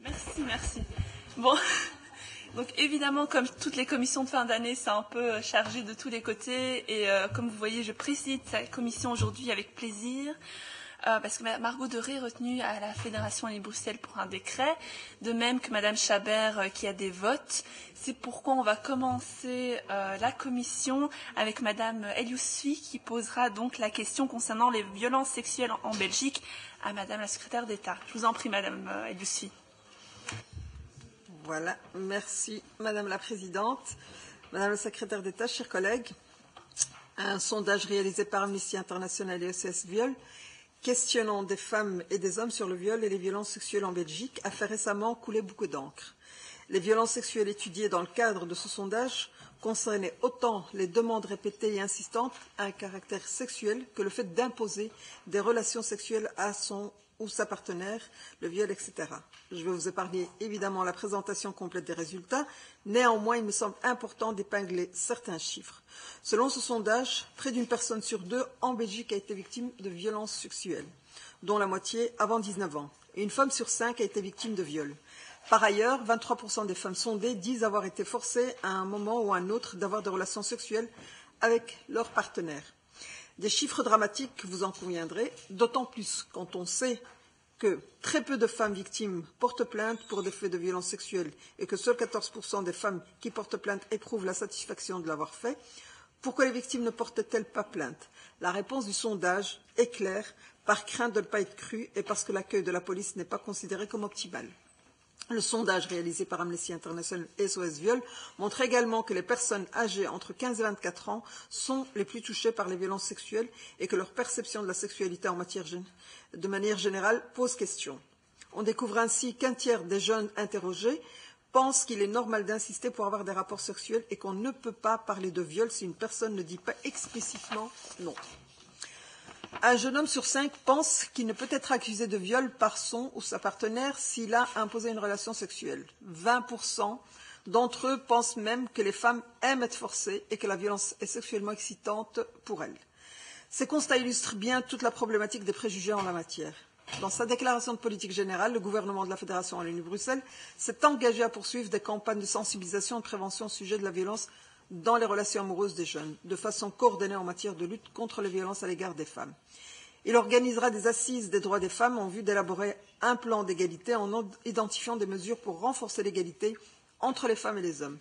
Merci, merci. Bon, donc évidemment, comme toutes les commissions de fin d'année, c'est un peu chargé de tous les côtés. Et comme vous voyez, je préside cette commission aujourd'hui avec plaisir. Parce que Margot Deré est retenue à la Fédération Wallonie-Bruxelles pour un décret, de même que Madame Chabert qui a des votes. C'est pourquoi on va commencer la commission avec Madame Eliousfi qui posera donc la question concernant les violences sexuelles en Belgique à Madame la secrétaire d'État. Je vous en prie, Madame Eliousfi. Voilà, merci Madame la Présidente, Madame la secrétaire d'État, chers collègues. Un sondage réalisé par Amnesty International et SOS Viol questionnant des femmes et des hommes sur le viol et les violences sexuelles en Belgique a fait récemment couler beaucoup d'encre. Les violences sexuelles étudiées dans le cadre de ce sondage concernaient autant les demandes répétées et insistantes à un caractère sexuel que le fait d'imposer des relations sexuelles à son ou sa partenaire, le viol, etc. Je vais vous épargner évidemment la présentation complète des résultats. Néanmoins, il me semble important d'épingler certains chiffres. Selon ce sondage, près d'une personne sur deux en Belgique a été victime de violences sexuelles, dont la moitié avant 19 ans. Et une femme sur 5 a été victime de viol. Par ailleurs, 23% des femmes sondées disent avoir été forcées à un moment ou à un autre d'avoir des relations sexuelles avec leur partenaire. Des chiffres dramatiques, vous en conviendrez, d'autant plus quand on sait que très peu de femmes victimes portent plainte pour des faits de violences sexuelles et que seuls 14% des femmes qui portent plainte éprouvent la satisfaction de l'avoir fait. Pourquoi les victimes ne portent-elles pas plainte? La réponse du sondage est claire, par crainte de ne pas être crues et parce que l'accueil de la police n'est pas considéré comme optimal. Le sondage réalisé par Amnesty International et SOS Viol montre également que les personnes âgées entre 15 et 24 ans sont les plus touchées par les violences sexuelles et que leur perception de la sexualité de manière générale pose question. On découvre ainsi qu'un tiers des jeunes interrogés pensent qu'il est normal d'insister pour avoir des rapports sexuels et qu'on ne peut pas parler de viol si une personne ne dit pas explicitement non. Un jeune homme sur 5 pense qu'il ne peut être accusé de viol par son ou sa partenaire s'il a imposé une relation sexuelle. 20% d'entre eux pensent même que les femmes aiment être forcées et que la violence est sexuellement excitante pour elles. Ces constats illustrent bien toute la problématique des préjugés en la matière. Dans sa déclaration de politique générale, le gouvernement de la Fédération Wallonie-Bruxelles s'est engagé à poursuivre des campagnes de sensibilisation et de prévention au sujet de la violence dans les relations amoureuses des jeunes, de façon coordonnée en matière de lutte contre les violences à l'égard des femmes. Il organisera des assises des droits des femmes en vue d'élaborer un plan d'égalité en identifiant des mesures pour renforcer l'égalité entre les femmes et les hommes.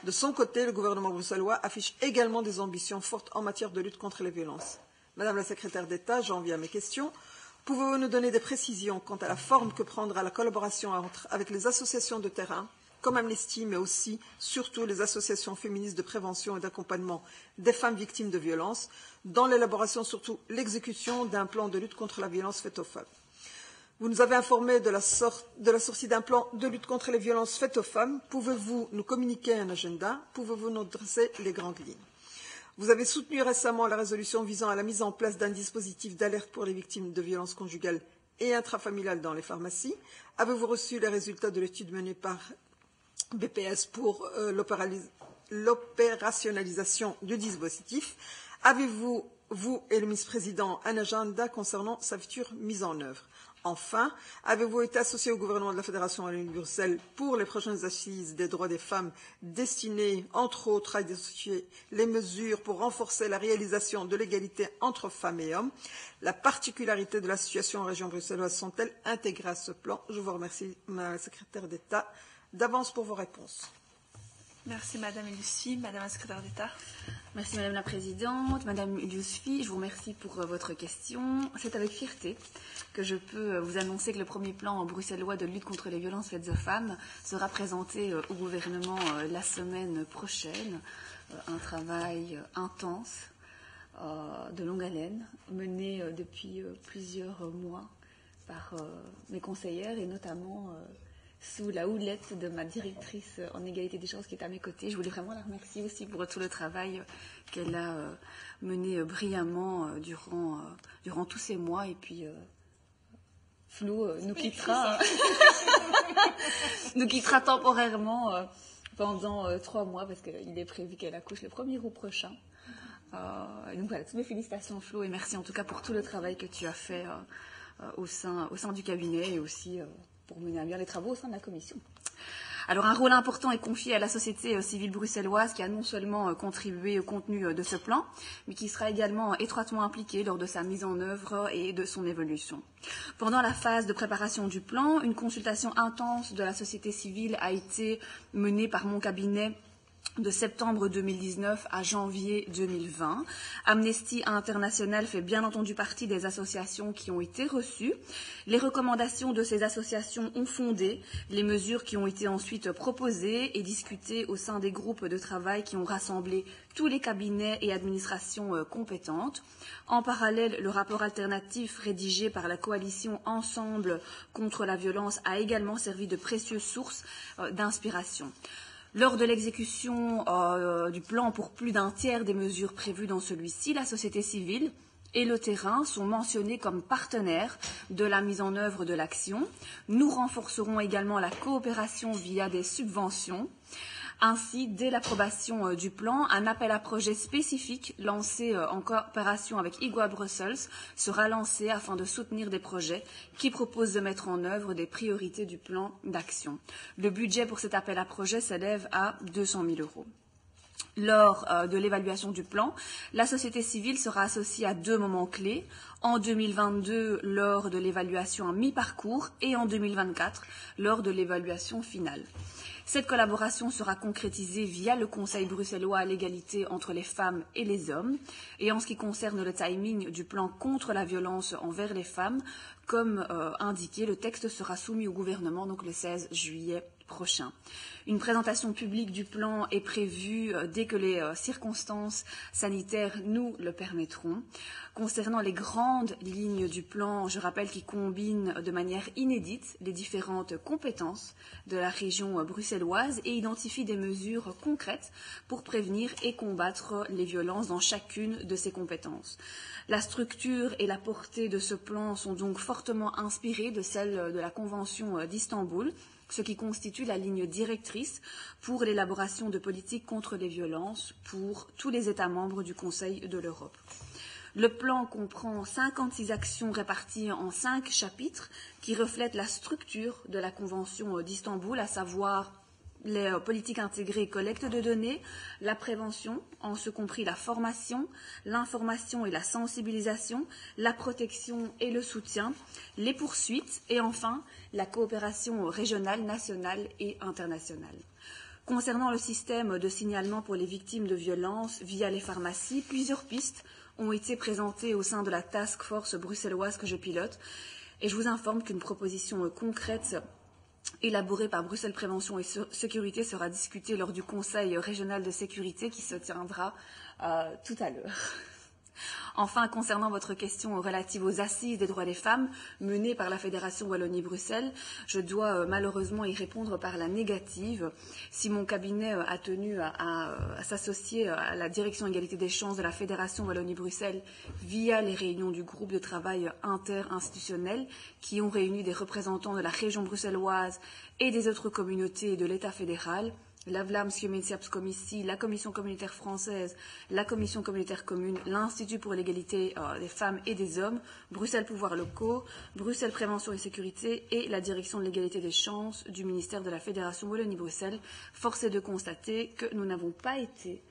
De son côté, le gouvernement bruxellois affiche également des ambitions fortes en matière de lutte contre les violences. Madame la secrétaire d'État, j'en viens à mes questions. Pouvez-vous nous donner des précisions quant à la forme que prendra la collaboration avec les associations de terrain, comme Amnesty, mais aussi, surtout, les associations féministes de prévention et d'accompagnement des femmes victimes de violences, dans l'élaboration, surtout l'exécution d'un plan de lutte contre la violence faite aux femmes? Vous nous avez informé de la sortie d'un plan de lutte contre les violences faites aux femmes. Pouvez-vous nous communiquer un agenda? Pouvez-vous nous dresser les grandes lignes? Vous avez soutenu récemment la résolution visant à la mise en place d'un dispositif d'alerte pour les victimes de violences conjugales et intrafamiliales dans les pharmacies. Avez-vous reçu les résultats de l'étude menée par BPS pour l'opérationnalisation du dispositif? Avez-vous, vous et le vice-président, un agenda concernant sa future mise en œuvre? Enfin, avez-vous été associé au gouvernement de la Fédération Wallonie-Bruxelles pour les prochaines assises des droits des femmes destinées, entre autres, à identifier les mesures pour renforcer la réalisation de l'égalité entre femmes et hommes? La particularité de la situation en région bruxelloise sont-elles intégrées à ce plan? Je vous remercie, Madame la secrétaire d'État, d'avance pour vos réponses. Merci Madame Eliousfi. Madame la secrétaire d'État. Merci Madame la Présidente. Madame Eliousfi, je vous remercie pour votre question. C'est avec fierté que je peux vous annoncer que le premier plan bruxellois de lutte contre les violences faites aux femmes sera présenté au gouvernement la semaine prochaine. Un travail intense, de longue haleine, mené depuis plusieurs mois par mes conseillères et notamment sous la houlette de ma directrice en égalité des chances qui est à mes côtés. Je voulais vraiment la remercier aussi pour tout le travail qu'elle a mené brillamment durant tous ces mois. Et puis, Flou nous quittera, nous quittera temporairement pendant 3 mois parce qu'il est prévu qu'elle accouche le 1er août prochain. Donc voilà, toutes mes félicitations Flo et merci en tout cas pour tout le travail que tu as fait au sein du cabinet et aussi pour mener à bien les travaux au sein de la commission. Alors, un rôle important est confié à la société civile bruxelloise qui a non seulement contribué au contenu de ce plan, mais qui sera également étroitement impliquée lors de sa mise en œuvre et de son évolution. Pendant la phase de préparation du plan, une consultation intense de la société civile a été menée par mon cabinet de septembre 2019 à janvier 2020. Amnesty International fait bien entendu partie des associations qui ont été reçues. Les recommandations de ces associations ont fondé les mesures qui ont été ensuite proposées et discutées au sein des groupes de travail qui ont rassemblé tous les cabinets et administrations compétentes. En parallèle, le rapport alternatif rédigé par la coalition Ensemble contre la violence a également servi de précieuse source d'inspiration. Lors de l'exécution du plan pour plus d'un tiers des mesures prévues dans celui-ci, la société civile et le terrain sont mentionnés comme partenaires de la mise en œuvre de l'action. Nous renforcerons également la coopération via des subventions. Ainsi, dès l'approbation du plan, un appel à projet spécifique lancé en coopération avec IGWA Brussels sera lancé afin de soutenir des projets qui proposent de mettre en œuvre des priorités du plan d'action. Le budget pour cet appel à projet s'élève à 200 000 €. Lors de l'évaluation du plan, la société civile sera associée à 2 moments clés. En 2022, lors de l'évaluation à mi-parcours, et en 2024, lors de l'évaluation finale. Cette collaboration sera concrétisée via le Conseil bruxellois à l'égalité entre les femmes et les hommes. Et en ce qui concerne le timing du plan contre la violence envers les femmes, comme indiqué, le texte sera soumis au gouvernement donc le 16 juillet prochain. Une présentation publique du plan est prévue dès que les circonstances sanitaires nous le permettront. Concernant les grandes lignes du plan, je rappelle qu'il combine de manière inédite les différentes compétences de la région bruxelloise et identifie des mesures concrètes pour prévenir et combattre les violences dans chacune de ces compétences. La structure et la portée de ce plan sont donc fortement inspirées de celles de la Convention d'Istanbul, ce qui constitue la ligne directrice pour l'élaboration de politiques contre les violences pour tous les États membres du Conseil de l'Europe. Le plan comprend 56 actions réparties en 5 chapitres qui reflètent la structure de la Convention d'Istanbul, à savoir les politiques intégrées et collecte de données, la prévention, en ce compris la formation, l'information et la sensibilisation, la protection et le soutien, les poursuites et enfin la coopération régionale, nationale et internationale. Concernant le système de signalement pour les victimes de violences via les pharmacies, plusieurs pistes ont été présentées au sein de la task force bruxelloise que je pilote et je vous informe qu'une proposition concrète élaborée par Bruxelles Prévention et Sécurité sera discutée lors du Conseil régional de sécurité qui se tiendra tout à l'heure. Enfin, concernant votre question relative aux assises des droits des femmes menées par la Fédération Wallonie-Bruxelles, je dois malheureusement y répondre par la négative. Si mon cabinet a tenu à s'associer à la direction égalité des chances de la Fédération Wallonie-Bruxelles via les réunions du groupe de travail interinstitutionnel qui ont réuni des représentants de la région bruxelloise et des autres communautés de l'État fédéral, la Vlaamse Gemeenschapscommissie, la Commission communautaire française, la Commission communautaire commune, l'Institut pour l'égalité des femmes et des hommes, Bruxelles Pouvoirs locaux, Bruxelles Prévention et Sécurité et la Direction de l'égalité des chances du ministère de la Fédération Wallonie-Bruxelles. Force est de constater que nous n'avons pas été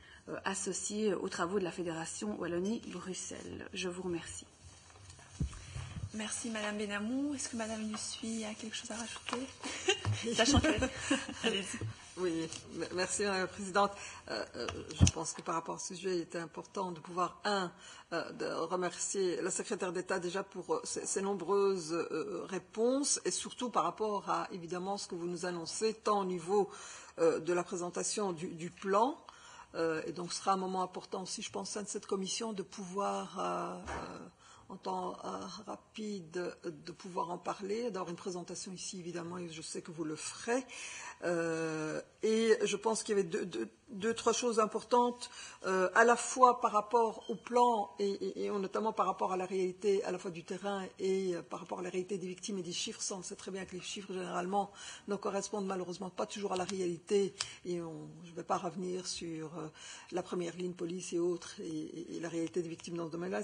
associés aux travaux de la Fédération Wallonie-Bruxelles. Je vous remercie. Merci Madame Benamou. Est-ce que Madame Yusfi a quelque chose à rajouter? Sachant que... Allez-y. Oui, merci Madame la Présidente. Je pense que par rapport à ce sujet, il était important de pouvoir, de remercier la secrétaire d'État déjà pour ses nombreuses réponses et surtout par rapport à, évidemment, ce que vous nous annoncez, tant au niveau de la présentation du plan, et donc ce sera un moment important aussi, je pense, au sein de cette commission de pouvoir... en temps rapide, de pouvoir en parler, d'avoir une présentation ici, évidemment, et je sais que vous le ferez. Et je pense qu'il y avait deux, trois choses importantes, à la fois par rapport au plan et notamment par rapport à la réalité à la fois du terrain et par rapport à la réalité des victimes et des chiffres. Ça, on sait très bien que les chiffres, généralement, ne correspondent malheureusement pas toujours à la réalité. Et je ne vais pas revenir sur la première ligne police et autres et la réalité des victimes dans ce domaine-là.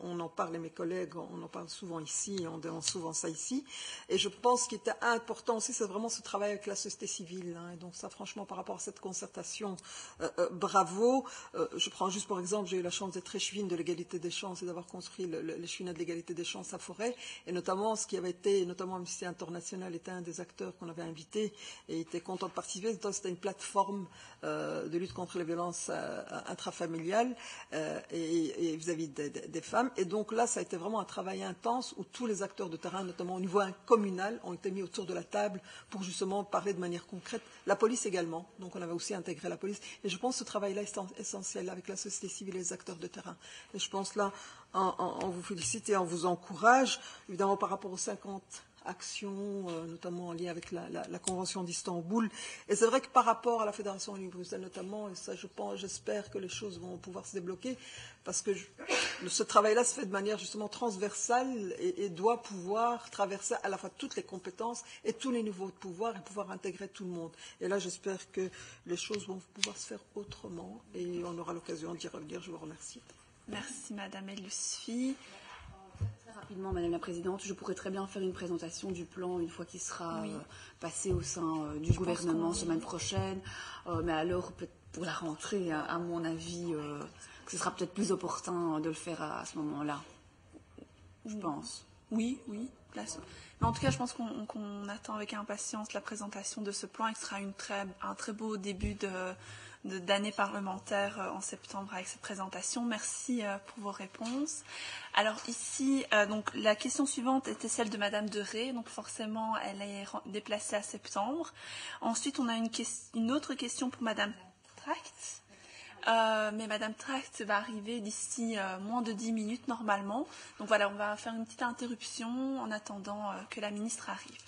On on en parle, et mes collègues, on en parle souvent ici, on dénonce souvent ça ici. Et je pense qu'il était important aussi, c'est vraiment ce travail avec la société civile. Et donc ça, franchement, par rapport à cette concertation, bravo. Je prends juste pour exemple, j'ai eu la chance d'être échevine de l'égalité des chances et d'avoir construit l'échevinat de l'égalité des chances à Forêt. Et notamment, ce qui avait été, notamment Amnesty International était un des acteurs qu'on avait invité et était content de participer. C'était une plateforme de lutte contre les violences intrafamiliales et vis-à-vis des femmes. Et donc là, ça a été vraiment un travail intense où tous les acteurs de terrain, notamment au niveau communal, ont été mis autour de la table pour justement parler de manière concrète. La police également. Donc on avait aussi intégré la police. Et je pense que ce travail-là est essentiel avec la société civile et les acteurs de terrain. Et je pense là, on vous félicite et on vous encourage, évidemment par rapport aux 50 actions, notamment en lien avec la Convention d'Istanbul. Et c'est vrai que par rapport à la Fédération Wallonie-Bruxelles notamment, et ça j'espère que les choses vont pouvoir se débloquer, parce que ce travail-là se fait de manière justement transversale et doit pouvoir traverser à la fois toutes les compétences et tous les niveaux de pouvoir et pouvoir intégrer tout le monde. Et là j'espère que les choses vont pouvoir se faire autrement et on aura l'occasion d'y revenir. Je vous remercie. Merci Madame Elusfi. Rapidement, Madame la Présidente, je pourrais très bien faire une présentation du plan une fois qu'il sera passé au sein du gouvernement semaine prochaine. Mais alors, pour la rentrée, à mon avis, ce sera peut-être plus opportun de le faire à ce moment-là. Je pense. Oui. Mais en tout cas, je pense qu'on attend avec impatience la présentation de ce plan et que ce sera un très beau début d'année parlementaire en septembre avec cette présentation. Merci pour vos réponses. Alors ici, donc la question suivante était celle de Madame Deré, donc forcément elle est déplacée à septembre. Ensuite, on a une autre question pour Madame Tracht. Mais Madame Tracht va arriver d'ici moins de 10 minutes normalement. Donc voilà, on va faire une petite interruption en attendant que la ministre arrive.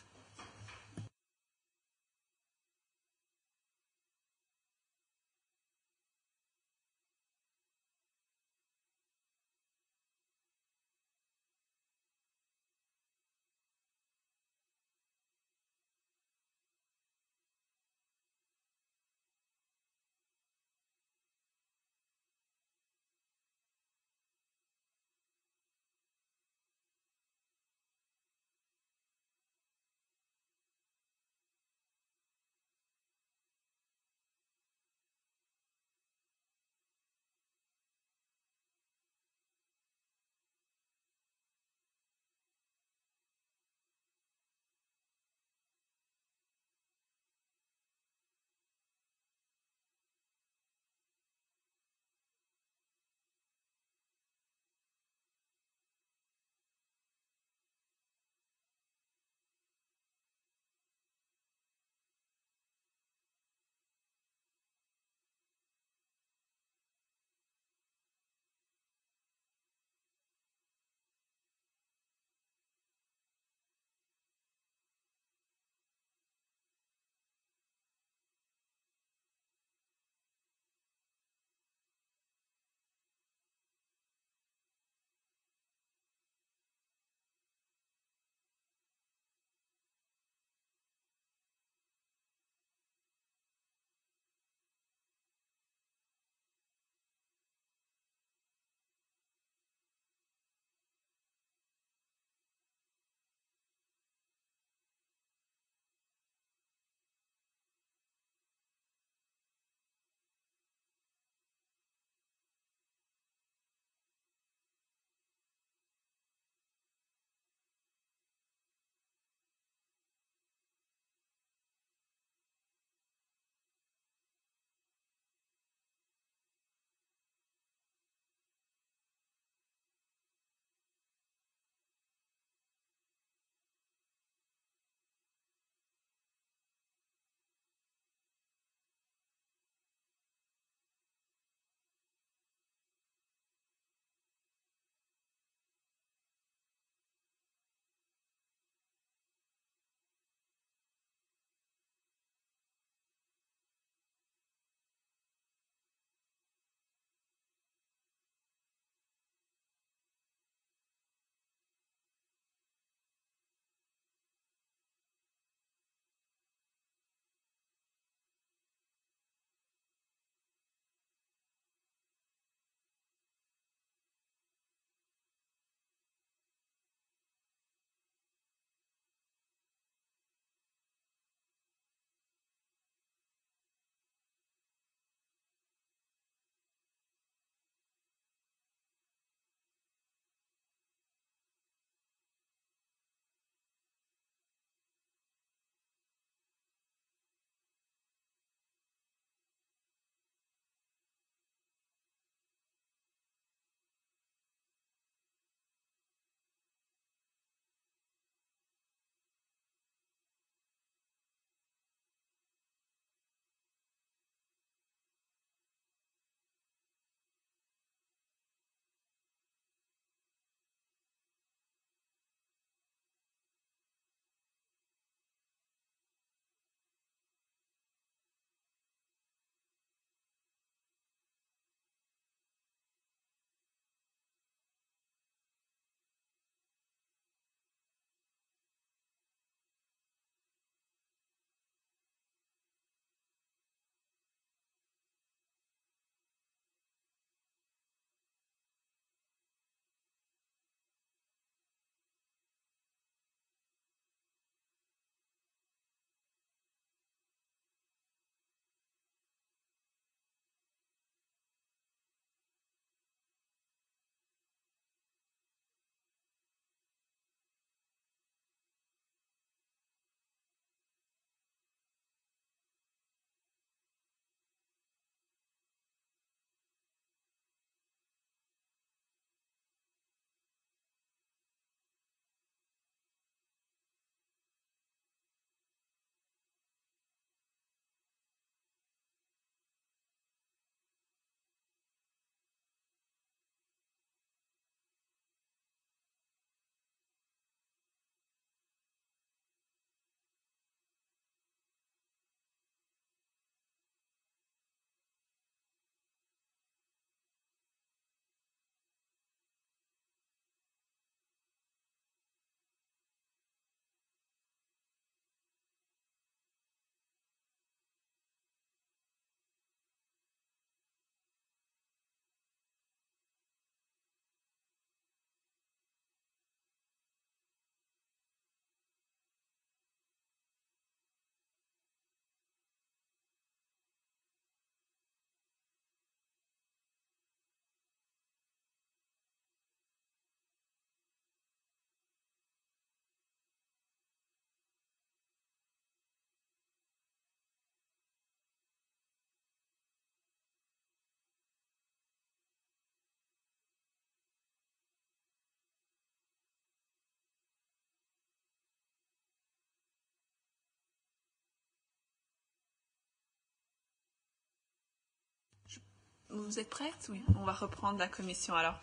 Vous êtes prête? Oui, on va reprendre la commission alors.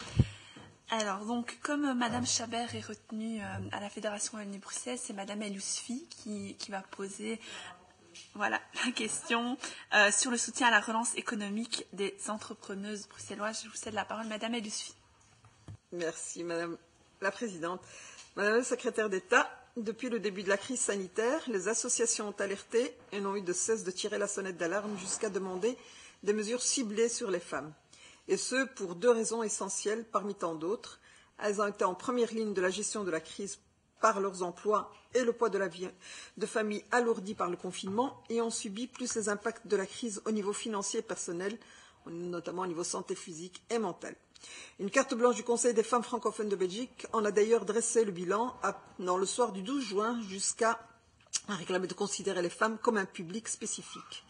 Alors, donc, comme Madame Chabert est retenue à la Fédération Wallonie-Bruxelles, c'est Madame El Yousfi qui va poser la question sur le soutien à la relance économique des entrepreneuses bruxelloises. Je vous cède la parole, Madame El Yousfi. Merci, Madame la Présidente. Madame la Secrétaire d'État, depuis le début de la crise sanitaire, les associations ont alerté et n'ont eu de cesse de tirer la sonnette d'alarme jusqu'à demander des mesures ciblées sur les femmes. Et ce, pour 2 raisons essentielles parmi tant d'autres. Elles ont été en première ligne de la gestion de la crise par leurs emplois et le poids de la vie de famille alourdi par le confinement et ont subi plus les impacts de la crise au niveau financier et personnel, notamment au niveau santé physique et mentale. Une carte blanche du Conseil des femmes francophones de Belgique en a d'ailleurs dressé le bilan dans le soir du 12 juin jusqu'à réclamer de considérer les femmes comme un public spécifique.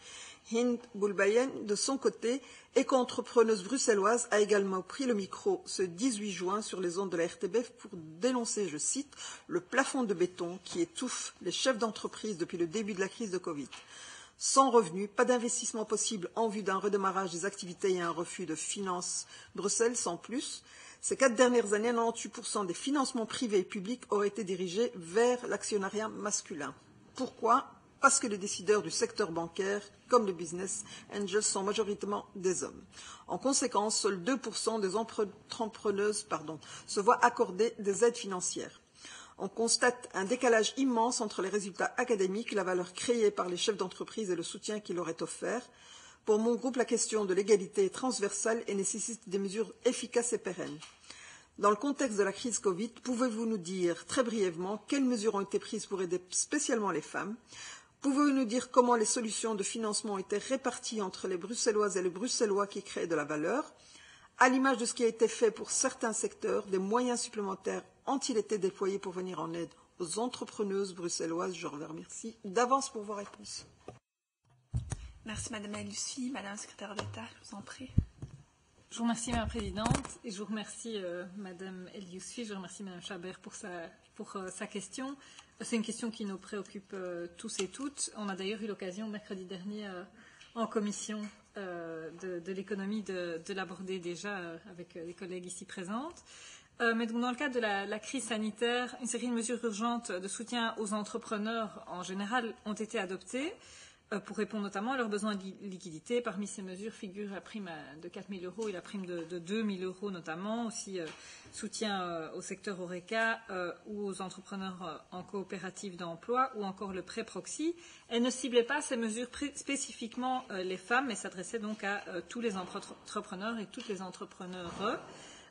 Hind Boulbayen, de son côté, éco-entrepreneuse bruxelloise, a également pris le micro ce 18 juin sur les ondes de la RTBF pour dénoncer, je cite, le plafond de béton qui étouffe les chefs d'entreprise depuis le début de la crise de Covid. Sans revenus, pas d'investissement possible en vue d'un redémarrage des activités et un refus de finances Bruxelles sans plus. Ces 4 dernières années, 98% des financements privés et publics auraient été dirigés vers l'actionnariat masculin. Pourquoi ? Parce que les décideurs du secteur bancaire, comme les business angels, sont majoritairement des hommes. En conséquence, seuls 2% des entrepreneuses se voient accorder des aides financières. On constate un décalage immense entre les résultats académiques, la valeur créée par les chefs d'entreprise et le soutien qui leur est offert. Pour mon groupe, la question de l'égalité est transversale et nécessite des mesures efficaces et pérennes. Dans le contexte de la crise Covid, pouvez-vous nous dire très brièvement quelles mesures ont été prises pour aider spécialement les femmes ? Pouvez-vous nous dire comment les solutions de financement ont été réparties entre les Bruxelloises et les Bruxellois qui créent de la valeur? À l'image de ce qui a été fait pour certains secteurs, des moyens supplémentaires ont-ils été déployés pour venir en aide aux entrepreneuses bruxelloises? Je vous remercie d'avance pour vos réponses. Merci Madame El Yousfi. Madame la Secrétaire d'État, je vous en prie. Je vous remercie Madame la Présidente et je vous remercie Madame El Yousfi, je remercie Madame Chabert pour sa question. C'est une question qui nous préoccupe tous et toutes. On a d'ailleurs eu l'occasion mercredi dernier en commission de l'économie de l'aborder déjà avec les collègues ici présentes. Mais donc dans le cadre de la crise sanitaire, une série de mesures urgentes de soutien aux entrepreneurs en général ont été adoptées pour répondre notamment à leurs besoins de liquidité. Parmi ces mesures figure la prime de 4 000 € et la prime de 2 000 € notamment, aussi soutien au secteur Horeca ou aux entrepreneurs en coopérative d'emploi ou encore le prêt proxy. Elles ne ciblaient pas ces mesures spécifiquement les femmes, mais s'adressaient donc à tous les entrepreneurs et toutes les entrepreneures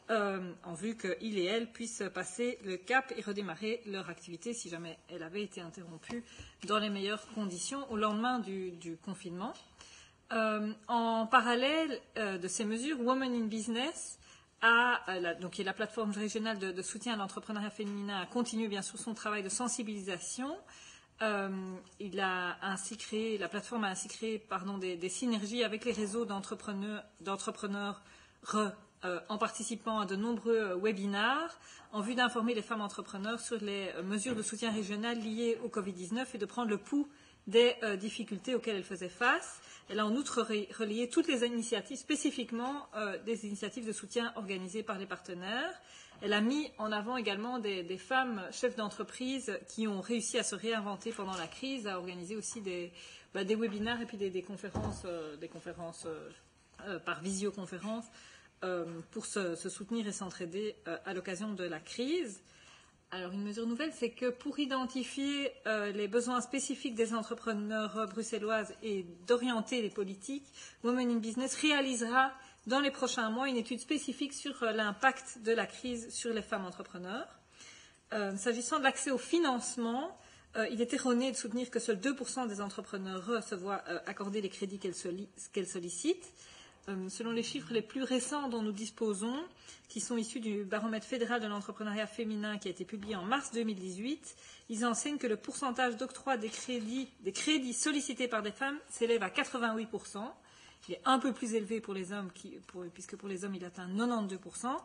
en vue qu'ils et elles puissent passer le cap et redémarrer leur activité si jamais elle avait été interrompue dans les meilleures conditions au lendemain du confinement. En parallèle de ces mesures, Women in Business qui est la plateforme régionale de soutien à l'entrepreneuriat féminin, a continué bien sûr son travail de sensibilisation. La plateforme a ainsi créé des synergies avec les réseaux d'entrepreneurs en participant à de nombreux webinars en vue d'informer les femmes entrepreneurs sur les mesures de soutien régional liées au Covid-19 et de prendre le pouls des difficultés auxquelles elles faisaient face. Elle a en outre relayé toutes les initiatives, spécifiquement des initiatives de soutien organisées par les partenaires. Elle a mis en avant également des femmes chefs d'entreprise qui ont réussi à se réinventer pendant la crise, à organiser aussi des webinaires et puis des conférences par visioconférence pour se soutenir et s'entraider à l'occasion de la crise. Alors, une mesure nouvelle, c'est que pour identifier les besoins spécifiques des entrepreneurs bruxelloises et d'orienter les politiques, Women in Business réalisera dans les prochains mois une étude spécifique sur l'impact de la crise sur les femmes entrepreneurs. S'agissant de l'accès au financement, il est erroné de soutenir que seuls 2% des entrepreneurs se voient accorder les crédits qu'elles sollicitent. Selon les chiffres les plus récents dont nous disposons, qui sont issus du baromètre fédéral de l'entrepreneuriat féminin qui a été publié en mars 2018, ils enseignent que le pourcentage d'octroi des crédits sollicités par des femmes s'élève à 88%. Il est un peu plus élevé pour les hommes, puisque pour les hommes il atteint 92%. Donc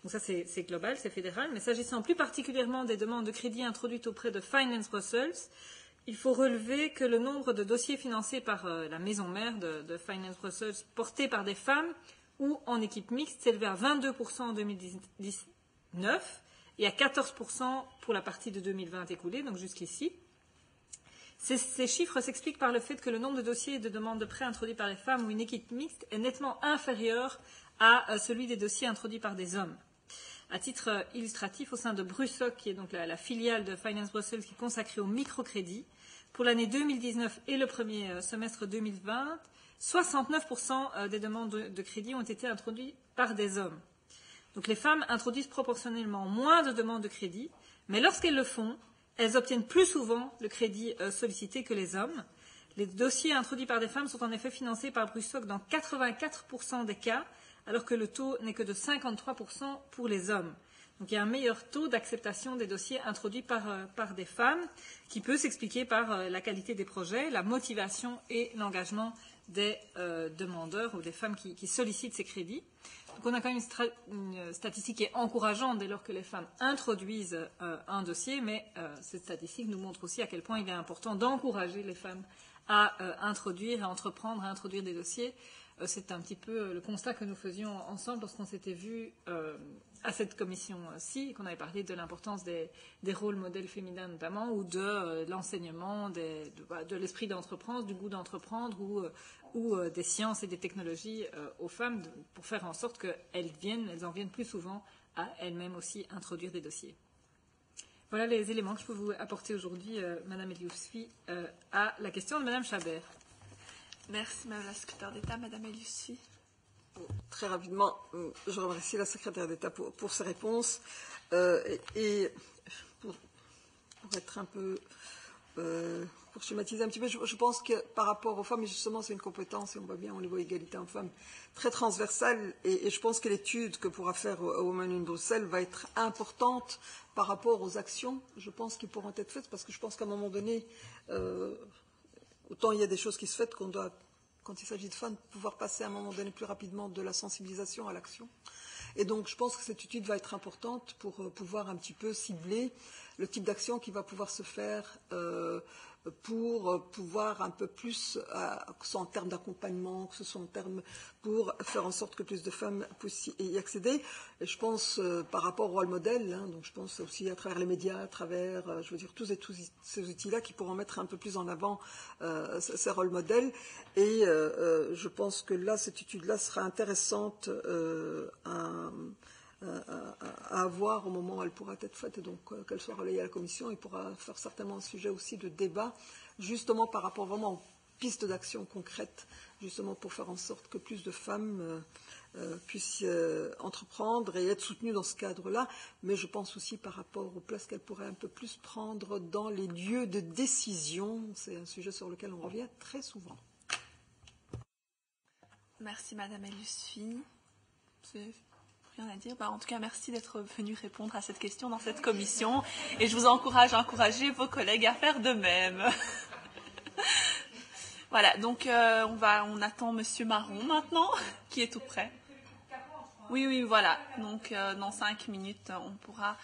ça c'est global, c'est fédéral. Mais s'agissant plus particulièrement des demandes de crédit introduites auprès de Finance Brussels, il faut relever que le nombre de dossiers financés par la maison mère de Finance Brussels portés par des femmes ou en équipe mixte s'élevait à 22% en 2019 et à 14% pour la partie de 2020 écoulée, donc jusqu'ici. Ces chiffres s'expliquent par le fait que le nombre de dossiers et de demandes de prêts introduits par les femmes ou une équipe mixte est nettement inférieur à celui des dossiers introduits par des hommes. À titre illustratif, au sein de Brussoc, qui est donc la filiale de Finance Brussels qui est consacrée au microcrédit, pour l'année 2019 et le premier semestre 2020, 69% des demandes de crédit ont été introduites par des hommes. Donc les femmes introduisent proportionnellement moins de demandes de crédit, mais lorsqu'elles le font, elles obtiennent plus souvent le crédit sollicité que les hommes. Les dossiers introduits par des femmes sont en effet financés par Brussoc dans 84% des cas, alors que le taux n'est que de 53% pour les hommes. Donc il y a un meilleur taux d'acceptation des dossiers introduits par des femmes, qui peut s'expliquer par la qualité des projets, la motivation et l'engagement des demandeurs ou des femmes qui sollicitent ces crédits. Donc on a quand même une statistique qui est encourageante dès lors que les femmes introduisent un dossier, mais cette statistique nous montre aussi à quel point il est important d'encourager les femmes à introduire, à entreprendre, à introduire des dossiers. C'est un petit peu le constat que nous faisions ensemble lorsqu'on s'était vus à cette commission-ci, qu'on avait parlé de l'importance des rôles modèles féminins notamment, ou de l'enseignement, de l'esprit d'entreprendre, du goût d'entreprendre, ou des sciences et des technologies aux femmes, pour faire en sorte qu'elles en viennent plus souvent à elles-mêmes aussi introduire des dossiers. Voilà les éléments que je peux vous apporter aujourd'hui, Madame Eliusfi, à la question de Madame Chabert. Merci Madame la secrétaire d'État. Madame Eliusfi. Très rapidement, je remercie la secrétaire d'État pour ses réponses. Et pour être un peu... pour schématiser un petit peu, je pense que par rapport aux femmes, justement, c'est une compétence, et on voit bien au niveau égalité hommes-femmes, très transversale. Et je pense que l'étude que pourra faire Women in Bruxelles va être importante par rapport aux actions, je pense, qui pourront être faites, parce que je pense qu'à un moment donné, autant il y a des choses qui se font qu'on doit, quand il s'agit de femmes, pouvoir passer à un moment donné plus rapidement de la sensibilisation à l'action. Et donc, je pense que cette étude va être importante pour pouvoir un petit peu cibler le type d'action qui va pouvoir se faire pour pouvoir un peu plus, que ce soit en termes d'accompagnement, que ce soit en termes pour faire en sorte que plus de femmes puissent y accéder. Et je pense par rapport au rôle modèle, donc je pense aussi à travers les médias, à travers, je veux dire, tous ces outils-là qui pourront mettre un peu plus en avant ces rôles modèles. Et je pense que là, cette étude-là sera intéressante à avoir au moment où elle pourra être faite, et donc qu'elle soit relayée à la Commission. Il pourra faire certainement un sujet aussi de débat, justement par rapport vraiment aux pistes d'action concrètes, justement pour faire en sorte que plus de femmes puissent entreprendre et être soutenues dans ce cadre-là, mais je pense aussi par rapport aux places qu'elles pourraient un peu plus prendre dans les lieux de décision. C'est un sujet sur lequel on revient très souvent. Merci Madame Eliusfi. Rien à dire. En tout cas, merci d'être venu répondre à cette question dans cette commission. Et je vous encourage à encourager vos collègues à faire de même. Voilà, donc on attend Monsieur Marron maintenant, qui est tout prêt. Oui, voilà. Donc dans 5 minutes, on pourra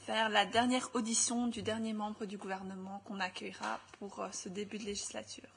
faire la dernière audition du dernier membre du gouvernement qu'on accueillera pour ce début de législature.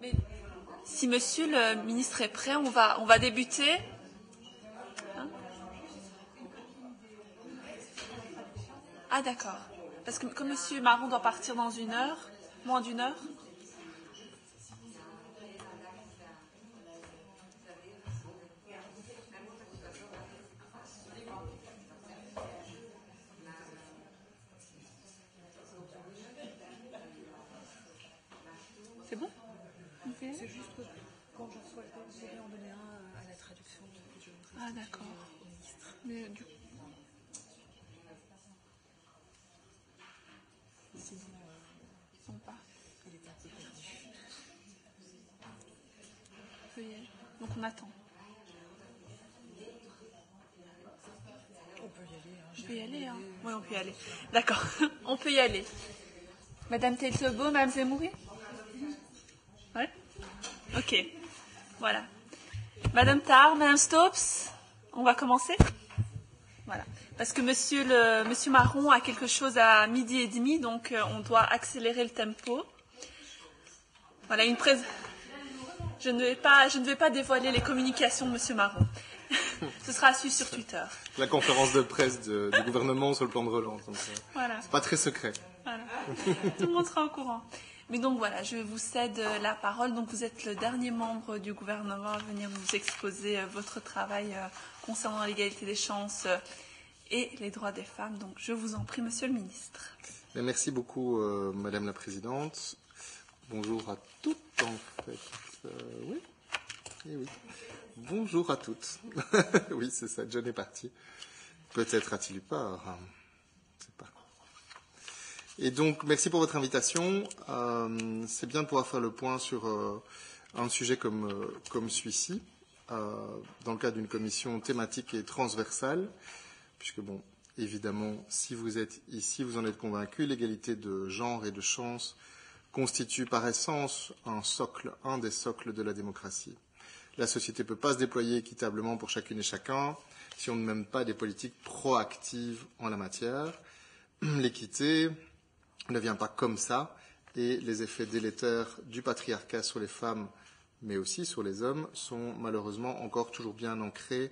Mais si monsieur le ministre est prêt, on va débuter. Hein? Ah d'accord. Parce que comme monsieur Marron doit partir dans 1 heure, moins d'1 heure. C'est bon? Okay. C'est juste que quand je reçois le texte, je vais en donner un à la traduction. Ah d'accord. Mais du coup... Sinon, ils sont pas. il est un peu perdu. Donc on attend. On peut y aller. Hein. On peut y aller, hein. Oui, on peut y aller. D'accord, on peut y aller. Madame Teltobo, Madame Zemouri? Ouais. Ok, voilà. Madame Tar, Madame Stopes, on va commencer? Voilà. Parce que monsieur Marron a quelque chose à 12h30, donc on doit accélérer le tempo. Voilà, je ne vais pas dévoiler les communications de monsieur Marron. Ce sera à suivre sur Twitter. La conférence de presse du gouvernement sur le plan de relance. Voilà. C'est pas très secret. Voilà. Tout le monde sera au courant. Mais donc voilà, je vous cède la parole. Donc vous êtes le dernier membre du gouvernement à venir nous exposer votre travail concernant l'égalité des chances et les droits des femmes. Donc je vous en prie, monsieur le ministre. Merci beaucoup, Madame la Présidente. Bonjour à toutes, en fait. Oui. Et oui. Bonjour à toutes. Oui, c'est ça, John est parti. Peut-être a-t-il eu peur. Je ne sais pas. Et donc, merci pour votre invitation. C'est bien de pouvoir faire le point sur un sujet comme celui-ci, dans le cadre d'une commission thématique et transversale, puisque, bon, évidemment, si vous êtes ici, vous en êtes convaincus, l'égalité de genre et de chance constitue par essence un des socles de la démocratie. La société ne peut pas se déployer équitablement pour chacune et chacun si on ne mène pas des politiques proactives en la matière. L'équité ne vient pas comme ça et les effets délétères du patriarcat sur les femmes, mais aussi sur les hommes, sont malheureusement encore toujours bien ancrés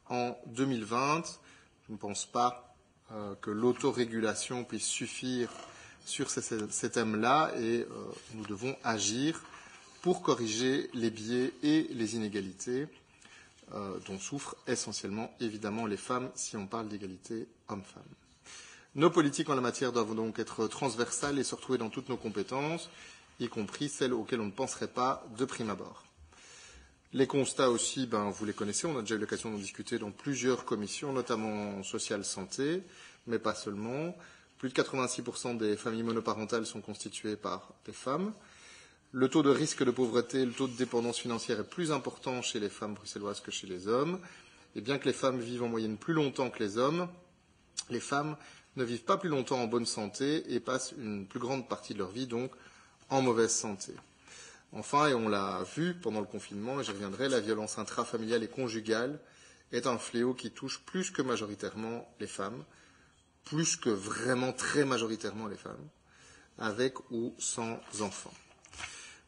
en 2020. Je ne pense pas que l'autorégulation puisse suffire sur ces thèmes-là et nous devons agir pour corriger les biais et les inégalités dont souffrent essentiellement, évidemment, les femmes si on parle d'égalité hommes-femmes. Nos politiques en la matière doivent donc être transversales et se retrouver dans toutes nos compétences, y compris celles auxquelles on ne penserait pas de prime abord. Les constats aussi, vous les connaissez, on a déjà eu l'occasion d'en discuter dans plusieurs commissions, notamment sociales santé, mais pas seulement. Plus de 86% des familles monoparentales sont constituées par des femmes. Le taux de risque de pauvreté, le taux de dépendance financière est plus important chez les femmes bruxelloises que chez les hommes. Et bien que les femmes vivent en moyenne plus longtemps que les hommes, les femmes ne vivent pas plus longtemps en bonne santé et passent une plus grande partie de leur vie donc en mauvaise santé. Enfin, et on l'a vu pendant le confinement, et j'y reviendrai, la violence intrafamiliale et conjugale est un fléau qui touche plus que majoritairement les femmes, plus que vraiment très majoritairement les femmes, avec ou sans enfants.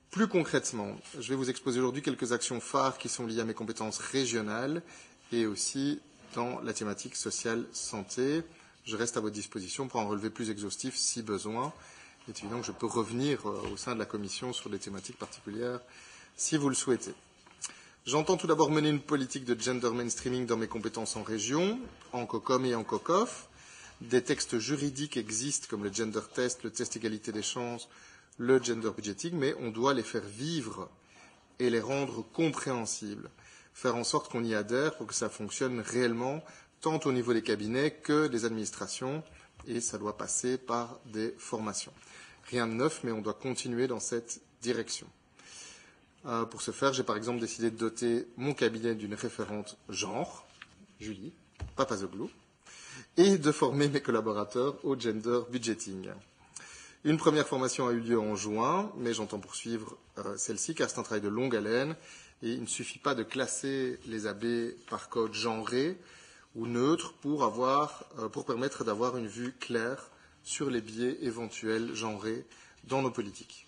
Plus concrètement, je vais vous exposer aujourd'hui quelques actions phares qui sont liées à mes compétences régionales et aussi dans la thématique sociale santé. Je reste à votre disposition pour en relever plus exhaustif si besoin. Il est évident que je peux revenir au sein de la commission sur des thématiques particulières si vous le souhaitez. J'entends tout d'abord mener une politique de gender mainstreaming dans mes compétences en région, en COCOM et en COCOF. Des textes juridiques existent comme le gender test, le test égalité des chances, le gender budgeting, mais on doit les faire vivre et les rendre compréhensibles, faire en sorte qu'on y adhère pour que ça fonctionne réellement, tant au niveau des cabinets que des administrations, et ça doit passer par des formations. Rien de neuf, mais on doit continuer dans cette direction. Pour ce faire, j'ai par exemple décidé de doter mon cabinet d'une référente genre, Julie Papazoglou, et de former mes collaborateurs au gender budgeting. Une première formation a eu lieu en juin, mais j'entends poursuivre celle-ci car c'est un travail de longue haleine et il ne suffit pas de classer les AB par code genré ou neutre pour permettre d'avoir une vue claire sur les biais éventuels genrés dans nos politiques.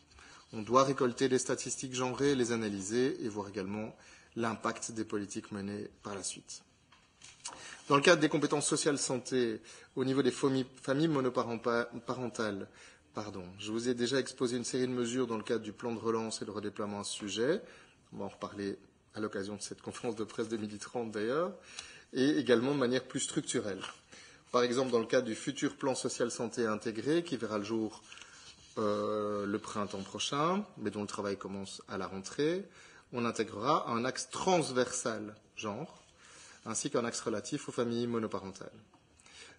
On doit récolter des statistiques genrées, les analyser et voir également l'impact des politiques menées par la suite. Dans le cadre des compétences sociales santé, au niveau des familles monoparentales, je vous ai déjà exposé une série de mesures dans le cadre du plan de relance et de redéploiement à ce sujet. On va en reparler à l'occasion de cette conférence de presse de 12h30 d'ailleurs, et également de manière plus structurelle. Par exemple, dans le cadre du futur plan social santé intégré, qui verra le jour le printemps prochain, mais dont le travail commence à la rentrée, on intégrera un axe transversal genre, ainsi qu'un axe relatif aux familles monoparentales.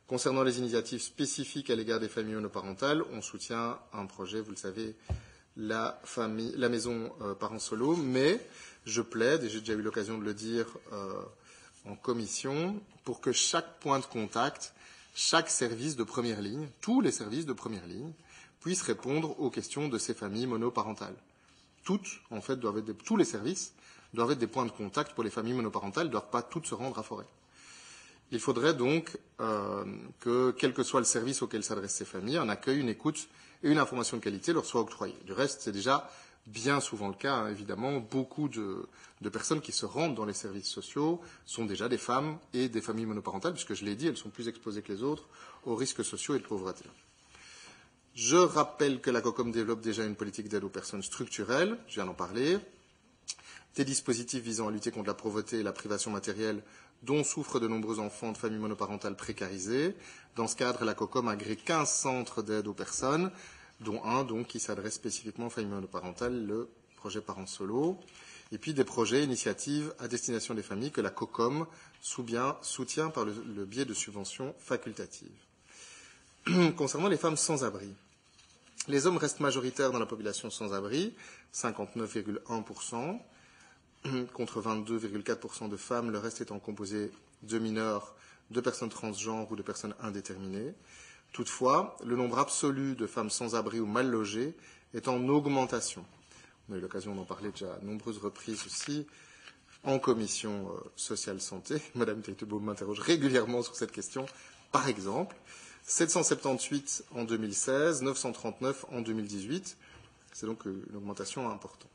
Concernant les initiatives spécifiques à l'égard des familles monoparentales, on soutient un projet, vous le savez, la maison parents solo, mais je plaide, et j'ai déjà eu l'occasion de le dire en commission, pour que chaque point de contact, chaque service de première ligne, tous les services de première ligne, puissent répondre aux questions de ces familles monoparentales. Tous les services doivent être des points de contact pour les familles monoparentales, ne doivent pas toutes se rendre à Forêt. Il faudrait donc que, quel que soit le service auquel s'adressent ces familles, un accueil, une écoute et une information de qualité leur soient octroyés. Du reste, c'est déjà bien souvent le cas, évidemment. Beaucoup de personnes qui se rendent dans les services sociaux sont déjà des femmes et des familles monoparentales, puisque je l'ai dit, elles sont plus exposées que les autres aux risques sociaux et de pauvreté. Je rappelle que la COCOM développe déjà une politique d'aide aux personnes structurelles, je viens d'en parler, des dispositifs visant à lutter contre la pauvreté et la privation matérielle dont souffrent de nombreux enfants de familles monoparentales précarisées. Dans ce cadre, la COCOM a agréé 15 centres d'aide aux personnes, dont un donc, qui s'adresse spécifiquement aux familles monoparentales, le projet Parents Solo, et puis des projets, initiatives à destination des familles que la COCOM soutient par le biais de subventions facultatives. Concernant les femmes sans abri, les hommes restent majoritaires dans la population sans abri, 59,1%, contre 22,4% de femmes, le reste étant composé de mineurs, de personnes transgenres ou de personnes indéterminées. Toutefois, le nombre absolu de femmes sans abri ou mal logées est en augmentation. On a eu l'occasion d'en parler déjà à nombreuses reprises aussi en commission sociale santé. Madame Teiteboom m'interroge régulièrement sur cette question. Par exemple, 778 en 2016, 939 en 2018. C'est donc une augmentation importante.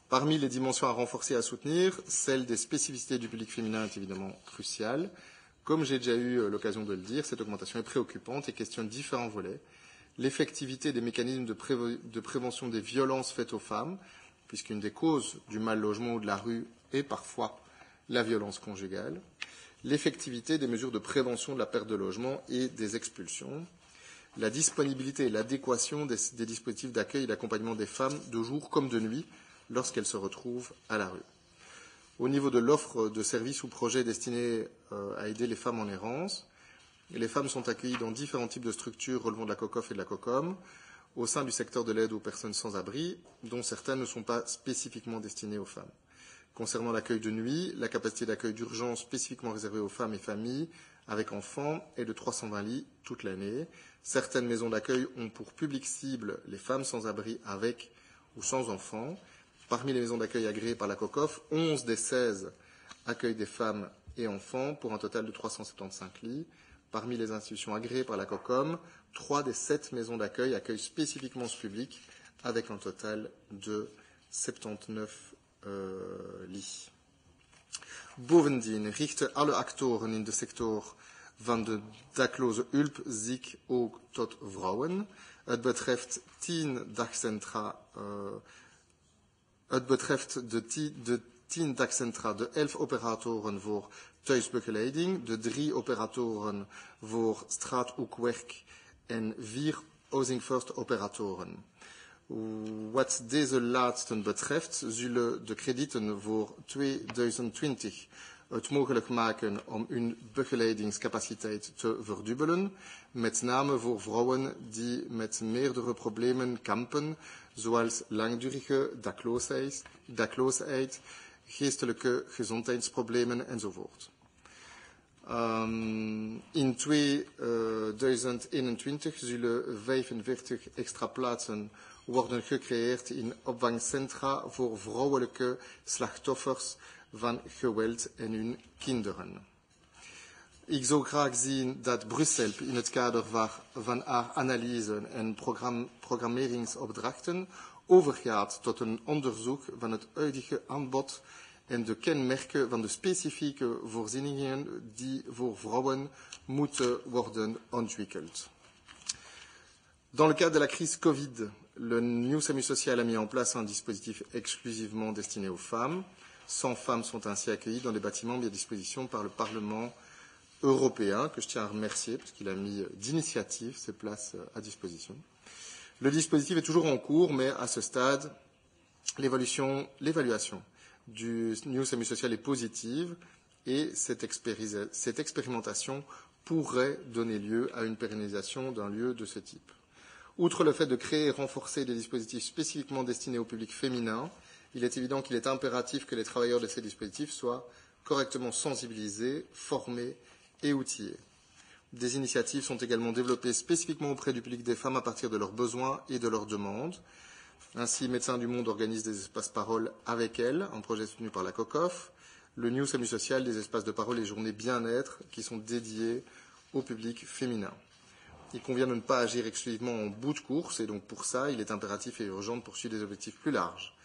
Parmi les dimensions à renforcer et à soutenir, celle des spécificités du public féminin est évidemment cruciale. Comme j'ai déjà eu l'occasion de le dire, cette augmentation est préoccupante et questionne différents volets. L'effectivité des mécanismes de prévention des violences faites aux femmes, puisqu'une des causes du mal logement ou de la rue est parfois la violence conjugale. L'effectivité des mesures de prévention de la perte de logement et des expulsions. La disponibilité et l'adéquation des dispositifs d'accueil et d'accompagnement des femmes de jour comme de nuit, lorsqu'elles se retrouvent à la rue. Au niveau de l'offre de services ou projets destinés à aider les femmes en errance, les femmes sont accueillies dans différents types de structures relevant de la COCOF et de la COCOM, au sein du secteur de l'aide aux personnes sans abri, dont certaines ne sont pas spécifiquement destinées aux femmes. Concernant l'accueil de nuit, la capacité d'accueil d'urgence spécifiquement réservée aux femmes et familles avec enfants est de 320 lits toute l'année. Certaines maisons d'accueil ont pour public cible les femmes sans abri avec ou sans enfants. Parmi les maisons d'accueil agréées par la COCOF, 11 des 16 accueillent des femmes et enfants pour un total de 375 lits. Parmi les institutions agréées par la COCOM, 3 des 7 maisons d'accueil accueillent spécifiquement ce public avec un total de 79 lits. Bovendien richten alle actoren in de sector van de dakloze hulp zich ook tot vrouwen. Het betreft 10 dagcentra. Het betreft de 10 dagcentra, de 11 operatoren voor thuisbegeleiding, de 3 operatoren voor straathoekwerk en 4 housing first operatoren. Wat deze laatsten betreft, zullen de kredieten voor 2020 het mogelijk maken om hun begeleidingscapaciteit te verdubbelen, met name voor vrouwen die met meerdere problemen kampen, zoals langdurige dakloosheid, geestelijke gezondheidsproblemen enzovoort. In 2021 zullen 45 extra plaatsen worden gecreëerd in opvangcentra voor vrouwelijke slachtoffers van geweld en hun kinderen. Ik zou graag zien dat Brussel in het kader van haar analyse en programmeringsopdrachten overgaat tot een onderzoek van het huidige aanbod en de kenmerken van de specifieke voorzieningen die voor vrouwen moeten worden ontwikkeld. Dans le cadre de la crise Covid, le New SAMU Social a mis en place un dispositif exclusivement destiné aux femmes. 100 femmes sont ainsi accueillies dans des bâtiments mis à disposition par le Parlement européen, que je tiens à remercier parce qu'il a mis d'initiative ces places à disposition. Le dispositif est toujours en cours, mais à ce stade, l'évaluation du New SAMU Social est positive et cette expérimentation pourrait donner lieu à une pérennisation d'un lieu de ce type. Outre le fait de créer et renforcer des dispositifs spécifiquement destinés au public féminin, il est évident qu'il est impératif que les travailleurs de ces dispositifs soient correctement sensibilisés, formés et outillés. Des initiatives sont également développées spécifiquement auprès du public des femmes à partir de leurs besoins et de leurs demandes. Ainsi, Médecins du Monde organise des espaces paroles avec elles, un projet soutenu par la COCOF. Le New SAMU Social, des espaces de parole et journées bien-être qui sont dédiés au public féminin. Il convient de ne pas agir exclusivement en bout de course et donc pour ça, il est impératif et urgent de poursuivre des objectifs plus larges.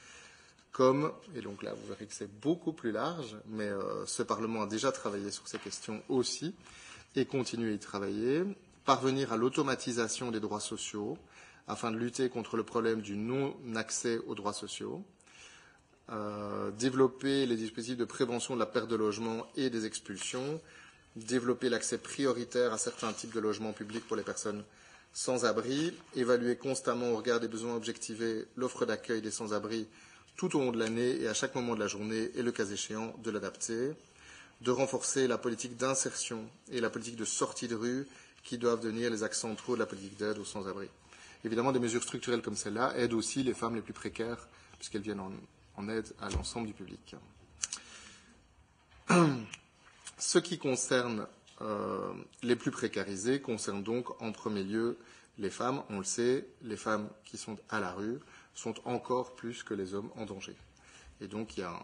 Comme, et donc là vous verrez que c'est beaucoup plus large, mais ce Parlement a déjà travaillé sur ces questions aussi et continue à y travailler, parvenir à l'automatisation des droits sociaux afin de lutter contre le problème du non-accès aux droits sociaux, développer les dispositifs de prévention de la perte de logement et des expulsions, développer l'accès prioritaire à certains types de logements publics pour les personnes sans abri, évaluer constamment au regard des besoins objectivés l'offre d'accueil des sans-abri tout au long de l'année et à chaque moment de la journée et le cas échéant de l'adapter, de renforcer la politique d'insertion et la politique de sortie de rue qui doivent devenir les axes centraux de la politique d'aide aux sans-abri. Évidemment, des mesures structurelles comme celle-là aident aussi les femmes les plus précaires puisqu'elles viennent en aide à l'ensemble du public. Ce qui concerne les plus précarisés concerne donc en premier lieu les femmes. On le sait, les femmes qui sont à la rue sont encore plus que les hommes en danger. Et donc il y a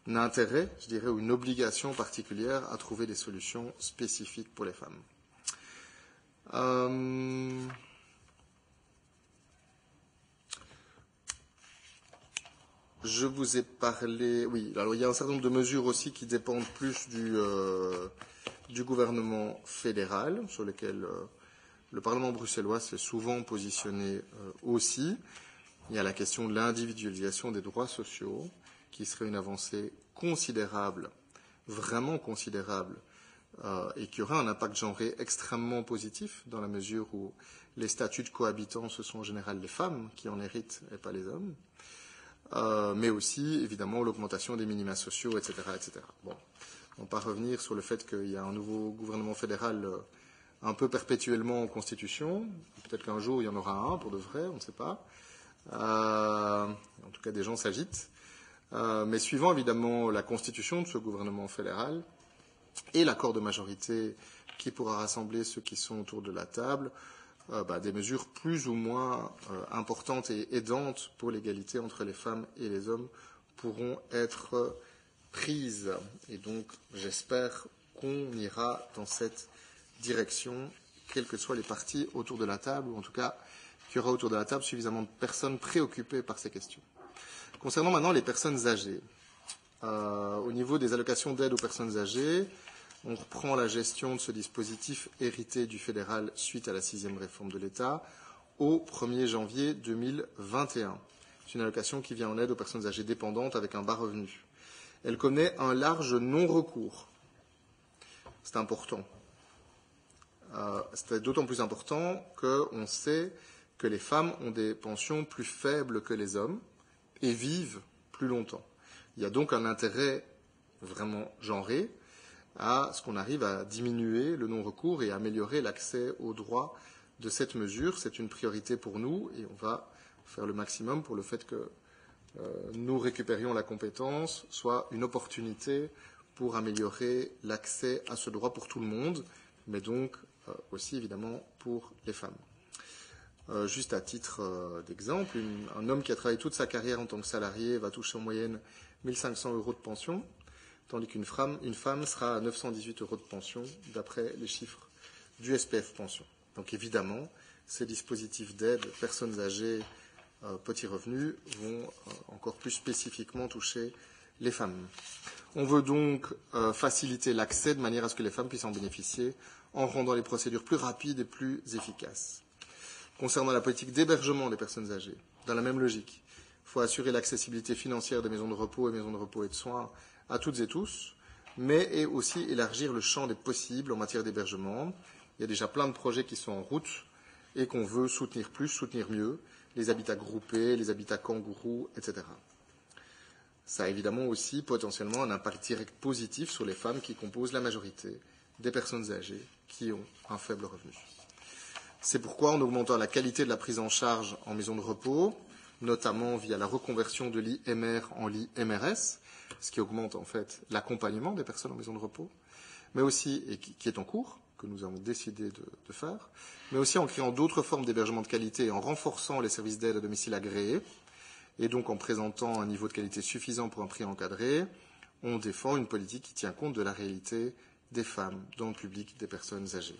un intérêt, je dirais, ou une obligation particulière à trouver des solutions spécifiques pour les femmes. Je vous ai parlé... Oui, alors il y a un certain nombre de mesures aussi qui dépendent plus du gouvernement fédéral, sur lesquelles le Parlement bruxellois s'est souvent positionné aussi. Il y a la question de l'individualisation des droits sociaux, qui serait une avancée considérable, vraiment considérable, et qui aura un impact genré extrêmement positif, dans la mesure où les statuts de cohabitants, ce sont en général les femmes qui en héritent et pas les hommes. Mais aussi, évidemment, l'augmentation des minima sociaux, etc. etc. Bon, on ne va pas revenir sur le fait qu'il y a un nouveau gouvernement fédéral un peu perpétuellement en constitution. Peut-être qu'un jour, il y en aura un, pour de vrai, on ne sait pas. En tout cas, des gens s'agitent. Mais suivant, évidemment, la constitution de ce gouvernement fédéral et l'accord de majorité qui pourra rassembler ceux qui sont autour de la table, des mesures plus ou moins importantes et aidantes pour l'égalité entre les femmes et les hommes pourront être prises. Et donc, j'espère qu'on ira dans cette direction, quels que soient les partis autour de la table, ou en tout cas qu'il y aura autour de la table suffisamment de personnes préoccupées par ces questions. Concernant maintenant les personnes âgées, au niveau des allocations d'aide aux personnes âgées, on reprend la gestion de ce dispositif hérité du fédéral suite à la 6e réforme de l'État au 1er janvier 2021. C'est une allocation qui vient en aide aux personnes âgées dépendantes avec un bas revenu. Elle connaît un large non-recours. C'est important. C'est d'autant plus important qu'on sait que les femmes ont des pensions plus faibles que les hommes et vivent plus longtemps. Il y a donc un intérêt vraiment genré à ce qu'on arrive à diminuer le non-recours et à améliorer l'accès aux droits de cette mesure. C'est une priorité pour nous et on va faire le maximum pour le fait que nous récupérions la compétence, soit une opportunité pour améliorer l'accès à ce droit pour tout le monde, mais donc aussi évidemment pour les femmes. Juste à titre d'exemple, un homme qui a travaillé toute sa carrière en tant que salarié va toucher en moyenne 1 500 € de pension, tandis qu'une femme sera à 918 € de pension, d'après les chiffres du SPF Pension. Donc évidemment, ces dispositifs d'aide personnes âgées petits revenus vont encore plus spécifiquement toucher les femmes. On veut donc faciliter l'accès de manière à ce que les femmes puissent en bénéficier en rendant les procédures plus rapides et plus efficaces. Concernant la politique d'hébergement des personnes âgées, dans la même logique, il faut assurer l'accessibilité financière des maisons de repos et de soins à toutes et tous, mais aussi élargir le champ des possibles en matière d'hébergement. Il y a déjà plein de projets qui sont en route et qu'on veut soutenir plus, soutenir mieux, les habitats groupés, les habitats kangourous, etc. Ça a évidemment aussi potentiellement un impact direct positif sur les femmes qui composent la majorité des personnes âgées qui ont un faible revenu. C'est pourquoi, en augmentant la qualité de la prise en charge en maison de repos, notamment via la reconversion de l'IMR en l'IMRS, ce qui augmente en fait l'accompagnement des personnes en maison de repos, mais aussi, et qui est en cours, que nous avons décidé de faire, mais aussi en créant d'autres formes d'hébergement de qualité et en renforçant les services d'aide à domicile agréés, et donc en présentant un niveau de qualité suffisant pour un prix encadré, on défend une politique qui tient compte de la réalité des femmes dans le public des personnes âgées.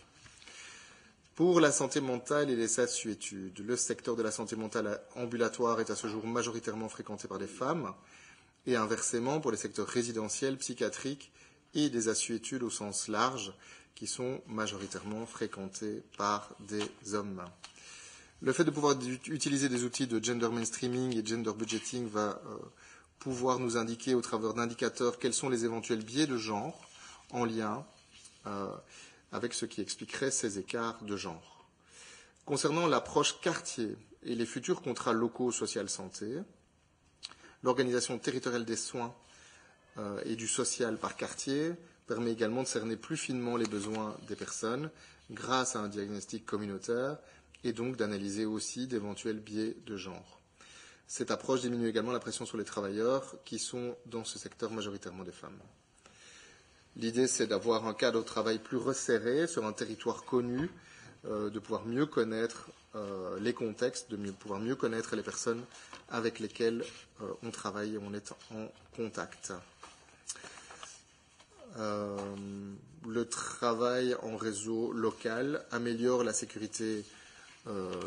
Pour la santé mentale et les SASU-études, le secteur de la santé mentale ambulatoire est à ce jour majoritairement fréquenté par des femmes, et inversement pour les secteurs résidentiels, psychiatriques et des ASU-études au sens large, qui sont majoritairement fréquentés par des hommes. Le fait de pouvoir utiliser des outils de gender mainstreaming et gender budgeting va pouvoir nous indiquer au travers d'indicateurs quels sont les éventuels biais de genre en lien avec ce qui expliquerait ces écarts de genre. Concernant l'approche quartier et les futurs contrats locaux social santé, l'organisation territoriale des soins et du social par quartier permet également de cerner plus finement les besoins des personnes grâce à un diagnostic communautaire et donc d'analyser aussi d'éventuels biais de genre. Cette approche diminue également la pression sur les travailleurs qui sont dans ce secteur majoritairement des femmes. L'idée, c'est d'avoir un cadre de travail plus resserré sur un territoire connu, de pouvoir mieux connaître les contextes, de pouvoir mieux connaître les personnes avec lesquelles on travaille et on est en contact. Le travail en réseau local améliore la sécurité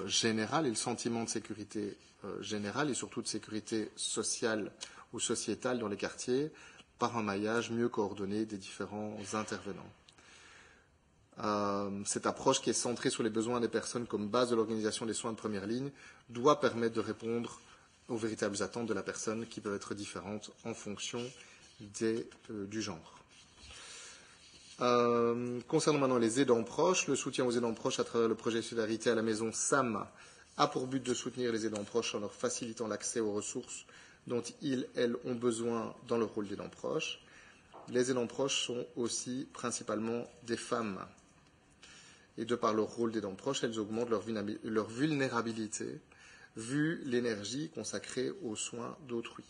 générale et le sentiment de sécurité générale et surtout de sécurité sociale ou sociétale dans les quartiers par un maillage mieux coordonné des différents intervenants. Cette approche qui est centrée sur les besoins des personnes comme base de l'organisation des soins de première ligne doit permettre de répondre aux véritables attentes de la personne qui peuvent être différentes en fonction du genre. Concernant maintenant les aidants proches, le soutien aux aidants proches à travers le projet Solidarité à la maison SAM a pour but de soutenir les aidants proches en leur facilitant l'accès aux ressources dont ils, elles, ont besoin dans leur rôle d'aidants proches. Les aidants proches sont aussi principalement des femmes. Et de par leur rôle d'aidants proches, elles augmentent leur vulnérabilité vu l'énergie consacrée aux soins d'autrui,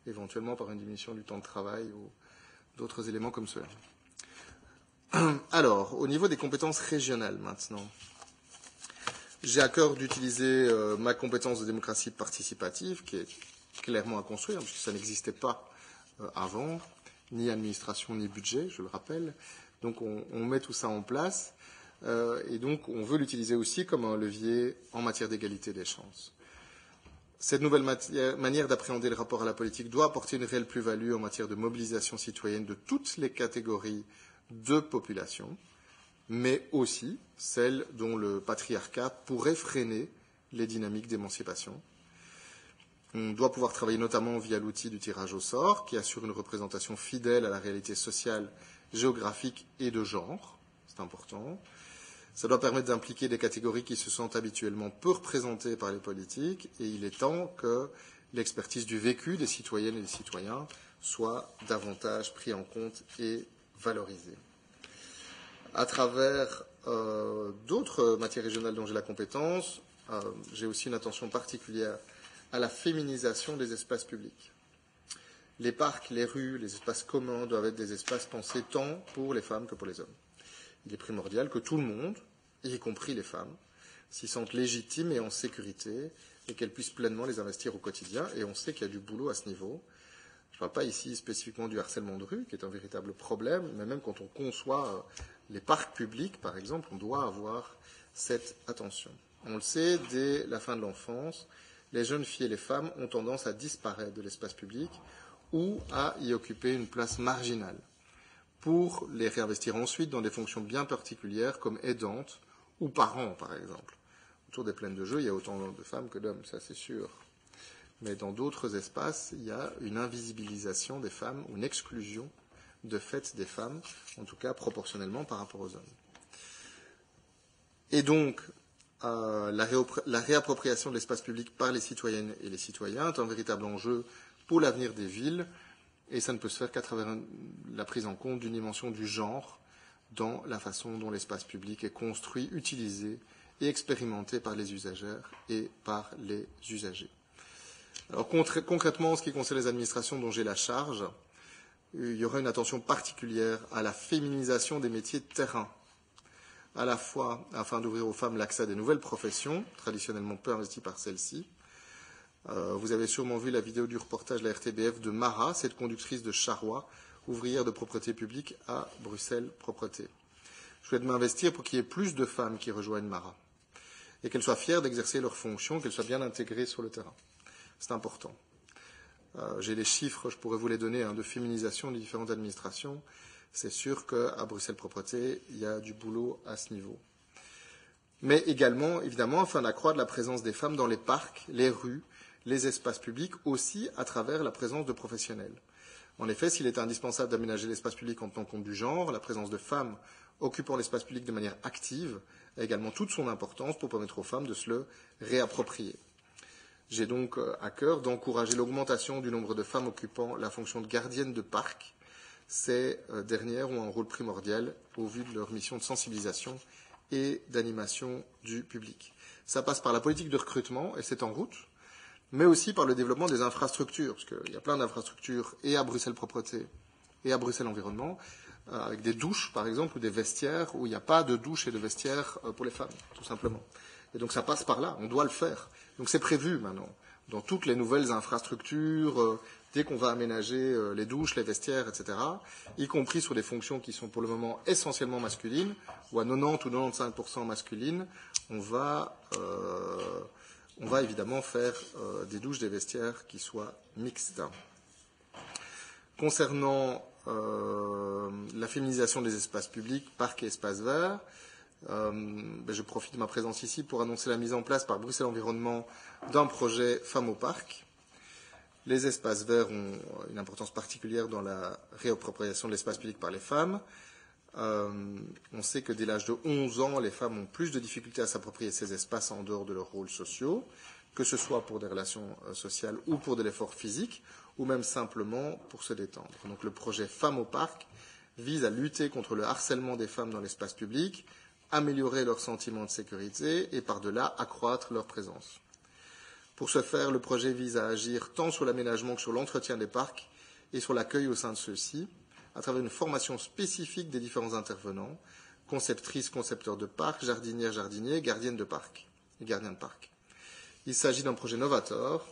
éventuellement par une diminution du temps de travail ou d'autres éléments comme cela. Alors, au niveau des compétences régionales maintenant, j'ai à cœur d'utiliser ma compétence de démocratie participative, qui est clairement à construire, puisque ça n'existait pas avant, ni administration ni budget, je le rappelle. Donc on met tout ça en place, et donc on veut l'utiliser aussi comme un levier en matière d'égalité des chances. Cette nouvelle manière d'appréhender le rapport à la politique doit apporter une réelle plus-value en matière de mobilisation citoyenne de toutes les catégories de population, mais aussi celles dont le patriarcat pourrait freiner les dynamiques d'émancipation. On doit pouvoir travailler notamment via l'outil du tirage au sort, qui assure une représentation fidèle à la réalité sociale, géographique et de genre. C'est important. Ça doit permettre d'impliquer des catégories qui se sentent habituellement peu représentées par les politiques, et il est temps que l'expertise du vécu des citoyennes et des citoyens soit davantage prise en compte et valorisée. À travers d'autres matières régionales dont j'ai la compétence, j'ai aussi une attention particulière à la féminisation des espaces publics. Les parcs, les rues, les espaces communs doivent être des espaces pensés tant pour les femmes que pour les hommes. Il est primordial que tout le monde, y compris les femmes, s'y sentent légitimes et en sécurité et qu'elles puissent pleinement les investir au quotidien. Et on sait qu'il y a du boulot à ce niveau. Je ne parle pas ici spécifiquement du harcèlement de rue, qui est un véritable problème, mais même quand on conçoit les parcs publics, par exemple, on doit avoir cette attention. On le sait, dès la fin de l'enfance, les jeunes filles et les femmes ont tendance à disparaître de l'espace public ou à y occuper une place marginale, pour les réinvestir ensuite dans des fonctions bien particulières comme aidantes ou parents, par exemple. Autour des plaines de jeu, il y a autant de femmes que d'hommes, ça c'est sûr. Mais dans d'autres espaces, il y a une invisibilisation des femmes ou une exclusion de fait des femmes, en tout cas proportionnellement par rapport aux hommes. Et donc, la réappropriation de l'espace public par les citoyennes et les citoyens est un véritable enjeu pour l'avenir des villes, et ça ne peut se faire qu'à travers la prise en compte d'une dimension du genre dans la façon dont l'espace public est construit, utilisé et expérimenté par les usagères et par les usagers. Alors concrètement, en ce qui concerne les administrations dont j'ai la charge, il y aura une attention particulière à la féminisation des métiers de terrain, à la fois afin d'ouvrir aux femmes l'accès à des nouvelles professions, traditionnellement peu investies par celles-ci. Vous avez sûrement vu la vidéo du reportage de la RTBF de Mara, cette conductrice de charroi, ouvrière de propreté publique à Bruxelles Propreté. Je souhaite m'investir pour qu'il y ait plus de femmes qui rejoignent Mara et qu'elles soient fières d'exercer leurs fonctions, qu'elles soient bien intégrées sur le terrain. C'est important. J'ai les chiffres, je pourrais vous les donner, de féminisation des différentes administrations. C'est sûr qu'à Bruxelles Propreté, il y a du boulot à ce niveau. Mais également, évidemment, afin d'accroître la présence des femmes dans les parcs, les rues, les espaces publics, aussi à travers la présence de professionnels. En effet, s'il est indispensable d'aménager l'espace public en tenant compte du genre, la présence de femmes occupant l'espace public de manière active a également toute son importance pour permettre aux femmes de se le réapproprier. J'ai donc à cœur d'encourager l'augmentation du nombre de femmes occupant la fonction de gardienne de parc. Ces dernières ont un rôle primordial au vu de leur mission de sensibilisation et d'animation du public. Ça passe par la politique de recrutement, et c'est en route, mais aussi par le développement des infrastructures, parce qu'il y a plein d'infrastructures et à Bruxelles Propreté et à Bruxelles Environnement, avec des douches, par exemple, ou des vestiaires où il n'y a pas de douche et de vestiaires pour les femmes, tout simplement. Et donc ça passe par là, on doit le faire. Donc c'est prévu maintenant, dans toutes les nouvelles infrastructures, dès qu'on va aménager les douches, les vestiaires, etc., y compris sur des fonctions qui sont pour le moment essentiellement masculines, ou à 90 ou 95% masculines, on va évidemment faire des douches, des vestiaires qui soient mixtes. Concernant la féminisation des espaces publics, parcs et espaces verts, je profite de ma présence ici pour annoncer la mise en place par Bruxelles Environnement d'un projet Femmes au parc. Les espaces verts ont une importance particulière dans la réappropriation de l'espace public par les femmes. On sait que dès l'âge de 11 ans, les femmes ont plus de difficultés à s'approprier ces espaces en dehors de leurs rôles sociaux, que ce soit pour des relations sociales ou pour de l'effort physique, ou même simplement pour se détendre. Donc le projet Femmes au parc vise à lutter contre le harcèlement des femmes dans l'espace public, améliorer leur sentiment de sécurité et par-delà accroître leur présence. Pour ce faire, le projet vise à agir tant sur l'aménagement que sur l'entretien des parcs et sur l'accueil au sein de ceux-ci, à travers une formation spécifique des différents intervenants, conceptrices, concepteurs de parcs, jardinières, jardiniers, gardiennes de parcs et gardiens de parcs. Il s'agit d'un projet novateur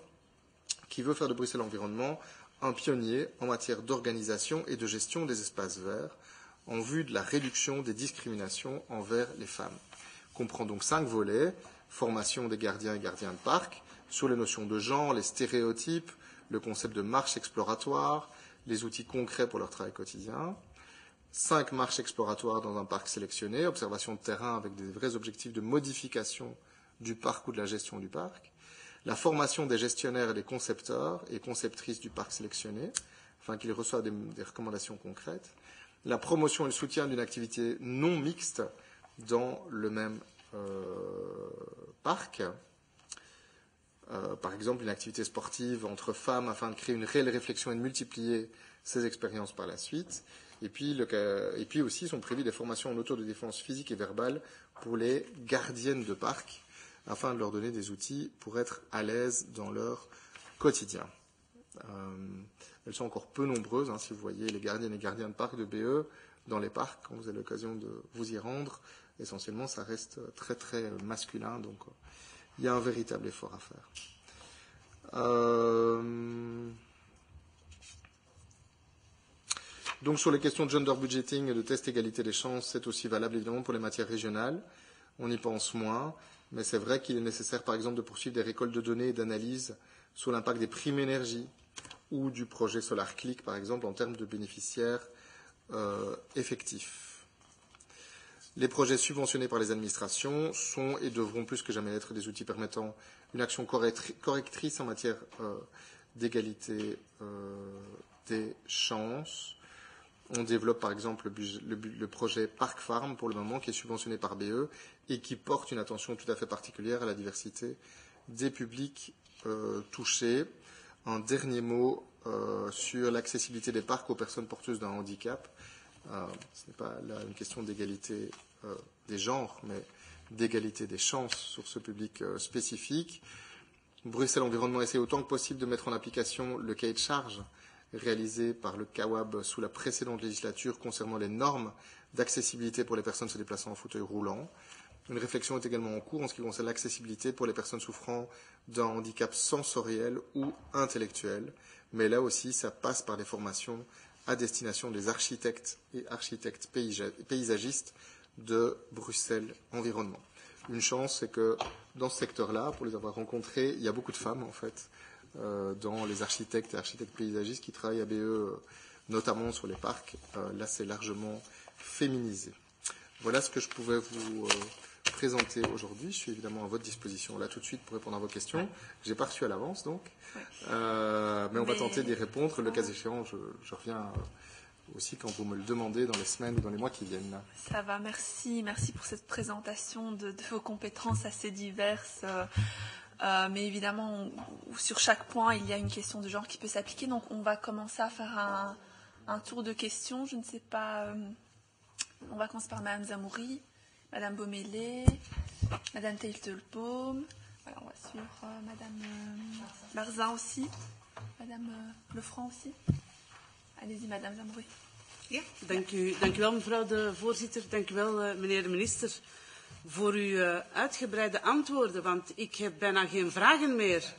qui veut faire de Bruxelles Environnement un pionnier en matière d'organisation et de gestion des espaces verts en vue de la réduction des discriminations envers les femmes. Il comprend donc 5 volets: formation des gardiens et gardiens de parcs, sur les notions de genre, les stéréotypes, le concept de marche exploratoire, les outils concrets pour leur travail quotidien, 5 marches exploratoires dans un parc sélectionné, observation de terrain avec des vrais objectifs de modification du parc ou de la gestion du parc, la formation des gestionnaires et des concepteurs et conceptrices du parc sélectionné, afin qu'ils reçoivent des recommandations concrètes, la promotion et le soutien d'une activité non mixte dans le même parc, par exemple une activité sportive entre femmes afin de créer une réelle réflexion et de multiplier ces expériences par la suite. Et puis aussi sont prévues des formations en autodéfense physique et verbale pour les gardiennes de parc afin de leur donner des outils pour être à l'aise dans leur quotidien. Elles sont encore peu nombreuses, si vous voyez les gardiennes et gardiens de parc de BE dans les parcs, quand vous avez l'occasion de vous y rendre, essentiellement ça reste très très masculin, donc il y a un véritable effort à faire. Donc sur les questions de gender budgeting et de test égalité des chances, c'est aussi valable évidemment pour les matières régionales. On y pense moins, Mais c'est vrai qu'il est nécessaire, par exemple, de poursuivre des récoltes de données et d'analyses sur l'impact des primes énergie ou du projet SolarClick, par exemple, en termes de bénéficiaires effectifs. Les projets subventionnés par les administrations sont et devront plus que jamais être des outils permettant une action correctrice en matière d'égalité des chances. On développe par exemple le projet Park Farm pour le moment, qui est subventionné par BE et qui porte une attention tout à fait particulière à la diversité des publics touchés. Un dernier mot sur l'accessibilité des parcs aux personnes porteuses d'un handicap. Ce n'est pas là une question d'égalité des genres, mais d'égalité des chances sur ce public spécifique. Bruxelles Environnement essaie autant que possible de mettre en application le cahier de charges réalisé par le CAWAB sous la précédente législature concernant les normes d'accessibilité pour les personnes se déplaçant en fauteuil roulant. Une réflexion est également en cours en ce qui concerne l'accessibilité pour les personnes souffrant d'un handicap sensoriel ou intellectuel. Mais là aussi, ça passe par des formations à destination des architectes et architectes paysagistes de Bruxelles Environnement. Une chance, c'est que dans ce secteur-là, pour les avoir rencontrés, il y a beaucoup de femmes, en fait, dans les architectes et architectes paysagistes qui travaillent à BE, notamment sur les parcs. Là, c'est largement féminisé. Voilà ce que je pouvais vous présenter aujourd'hui. Je suis évidemment à votre disposition là tout de suite pour répondre à vos questions. Je n'ai pas reçu à l'avance, donc. Mais on va tenter d'y répondre. Le cas échéant, je reviens aussi quand vous me le demandez dans les semaines ou dans les mois qui viennent. Ça va, merci. Merci pour cette présentation de vos compétences assez diverses. Mais évidemment, sur chaque point, il y a une question de genre qui peut s'appliquer. Donc, on va commencer à faire un tour de questions. Je ne sais pas. On va commencer par Mme Zamouri, Mme Baumélé, Mme Teitelbaum. Voilà, on va suivre Mme Barzin aussi, Mme Lefranc aussi. Allez-y, Mme Zamouri. Ja, dank u wel, mevrouw de voorzitter. Dank u wel, meneer de minister, voor uw uitgebreide antwoorden, want ik heb bijna geen vragen meer.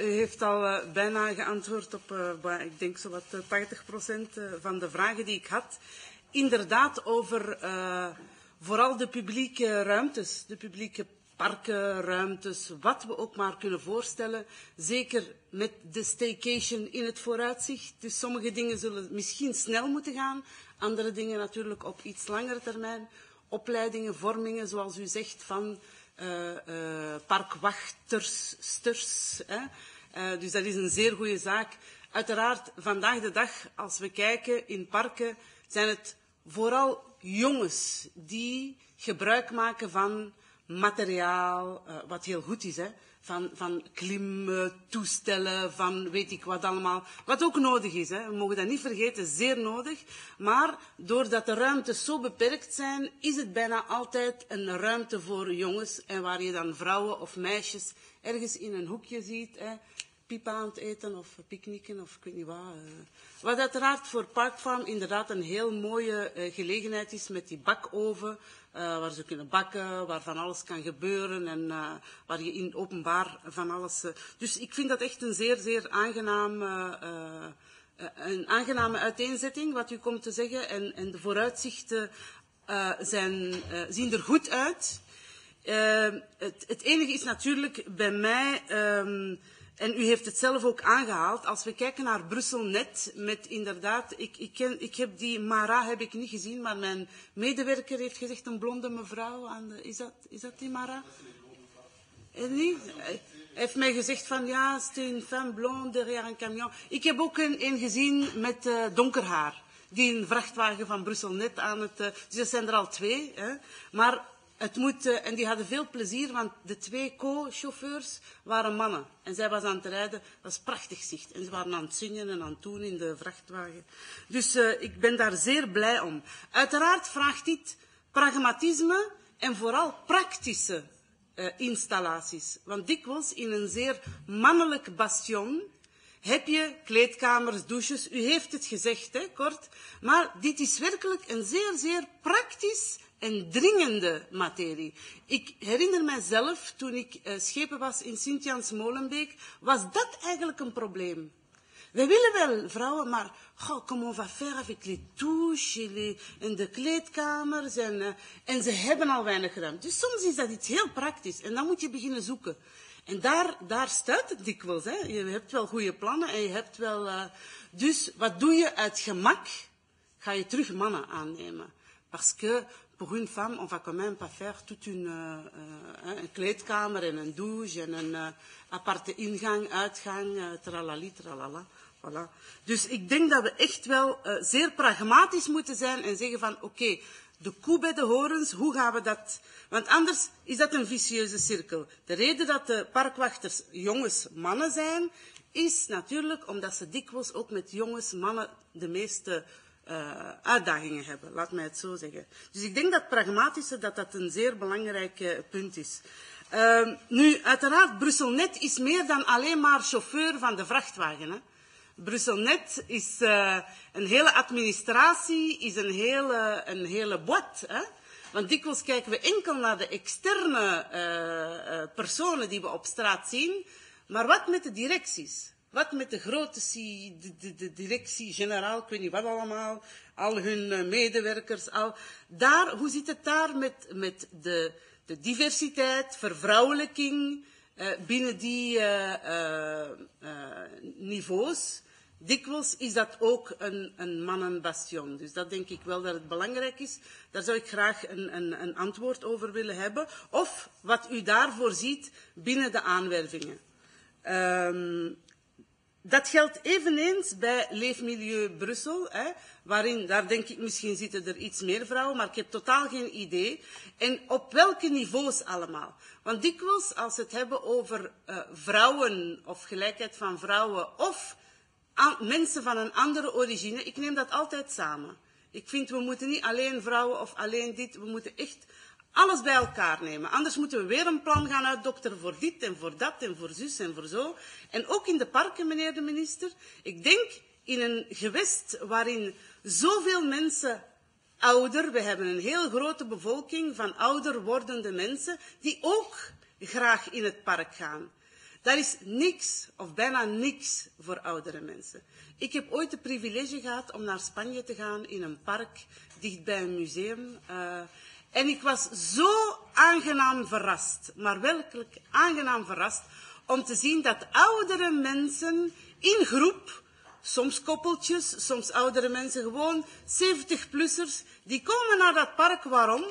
U heeft al bijna geantwoord op, ik denk zowat 80% van de vragen die ik had. Inderdaad over vooral de publieke ruimtes, de publieke parken, ruimtes, wat we ook maar kunnen voorstellen. Zeker met de staycation in het vooruitzicht. Dus sommige dingen zullen misschien snel moeten gaan, andere dingen natuurlijk op iets langere termijn. Opleidingen, vormingen, zoals u zegt, van parkwachters. Dus dat is een zeer goede zaak. Uiteraard, vandaag de dag, als we kijken in parken, zijn het vooral jongens die gebruik maken van materiaal, wat heel goed is, hè? Van klimtoestellen, van weet ik wat allemaal. Wat ook nodig is, hè? We mogen dat niet vergeten, zeer nodig. Maar doordat de ruimtes zo beperkt zijn, is het bijna altijd een ruimte voor jongens. En waar je dan vrouwen of meisjes ergens in een hoekje ziet, hè? Pipa aan het eten of picknicken of ik weet niet wat. Wat uiteraard voor Park Farm inderdaad een heel mooie gelegenheid is met die bakoven. Waar ze kunnen bakken, waar van alles kan gebeuren en waar je in openbaar van alles... Dus ik vind dat echt een zeer aangename uiteenzetting, wat u komt te zeggen. En de vooruitzichten zien er goed uit. Het enige is natuurlijk bij mij... En u heeft het zelf ook aangehaald. Als we kijken naar Brussel.net, met inderdaad, ik heb die Mara heb ik niet gezien, maar mijn medewerker heeft gezegd een blonde mevrouw. Is dat die Mara? Niet? Hij heeft mij gezegd van ja, c'est une femme blonde derrière un camion. Ik heb ook een gezien met donker haar, die een vrachtwagen van Brussel.net aan het... dus dat zijn er al 2, hè. Maar... Het moet, en die hadden veel plezier, want de 2 co-chauffeurs waren mannen. En zij was aan het rijden, dat was prachtig zicht. En ze waren aan het zingen en aan het doen in de vrachtwagen. Dus ik ben daar zeer blij om. Uiteraard vraagt dit pragmatisme en vooral praktische installaties. Want dikwijls in een zeer mannelijk bastion heb je kleedkamers, douches. U heeft het gezegd, hè, kort. Maar dit is werkelijk een zeer praktisch en dringende materie. Ik herinner mijzelf, toen ik schepen was in Sint-Jans-Molenbeek, was dat eigenlijk een probleem. Wij willen wel vrouwen, maar comment on va faire avec les douches en de kleedkamers en ze hebben al weinig ruimte. Dus soms is dat iets heel praktisch en dan moet je beginnen zoeken. En daar stuit het dikwijls. Hè. Je hebt wel goede plannen en je hebt wel... Dus wat doe je uit gemak? Ga je terug mannen aannemen. Parce que pour une femme, on va quand même pas faire toute een kleedkamer en een douche en een aparte ingang, uitgang, tralali, tralala. Voilà. Dus ik denk dat we echt wel zeer pragmatisch moeten zijn en zeggen van oké, de koe bij de horens, hoe gaan we dat... Want anders is dat een vicieuze cirkel. De reden dat de parkwachters jongens mannen zijn, is natuurlijk omdat ze dikwijls ook met jongens mannen de meeste uitdagingen hebben. Laat mij het zo zeggen. Dus ik denk dat pragmatische dat een zeer belangrijk punt is. Nu, uiteraard, Brusselnet is meer dan alleen maar chauffeur van de vrachtwagen. Hè. Brusselnet is een hele administratie, is een hele boîte. Hè? Want dikwijls kijken we enkel naar de externe personen die we op straat zien. Maar wat met de directies? Wat met de grote de directie-generaal, ik weet niet wat allemaal, al hun medewerkers. Hoe zit het daar met de diversiteit, vervrouwelijking binnen die niveaus? Dikwijls is dat ook een mannenbastion. Dus dat denk ik wel dat het belangrijk is. Daar zou ik graag een antwoord over willen hebben. Of wat u daarvoor ziet binnen de aanwervingen. Dat geldt eveneens bij Leefmilieu Brussel, hè, waarin, daar denk ik, misschien zitten er iets meer vrouwen, maar ik heb totaal geen idee. En op welke niveaus allemaal? Want dikwijls, als we het hebben over vrouwen of gelijkheid van vrouwen of mensen van een andere origine, ik neem dat altijd samen. Ik vind, we moeten niet alleen vrouwen of alleen dit, we moeten echt alles bij elkaar nemen. Anders moeten we weer een plan gaan uitdokteren voor dit en voor dat en voor zus en voor zo. En ook in de parken, meneer de minister. Ik denk in een gewest waarin zoveel mensen ouder, we hebben een heel grote bevolking van ouder wordende mensen, die ook graag in het park gaan. Daar is niks, of bijna niks, voor oudere mensen. Ik heb ooit het privilege gehad om naar Spanje te gaan in een park dicht bij een museum. En ik was zo aangenaam verrast, maar werkelijk aangenaam verrast, om te zien dat oudere mensen in groep, soms koppeltjes, soms oudere mensen, gewoon 70-plussers, die komen naar dat park. Waarom?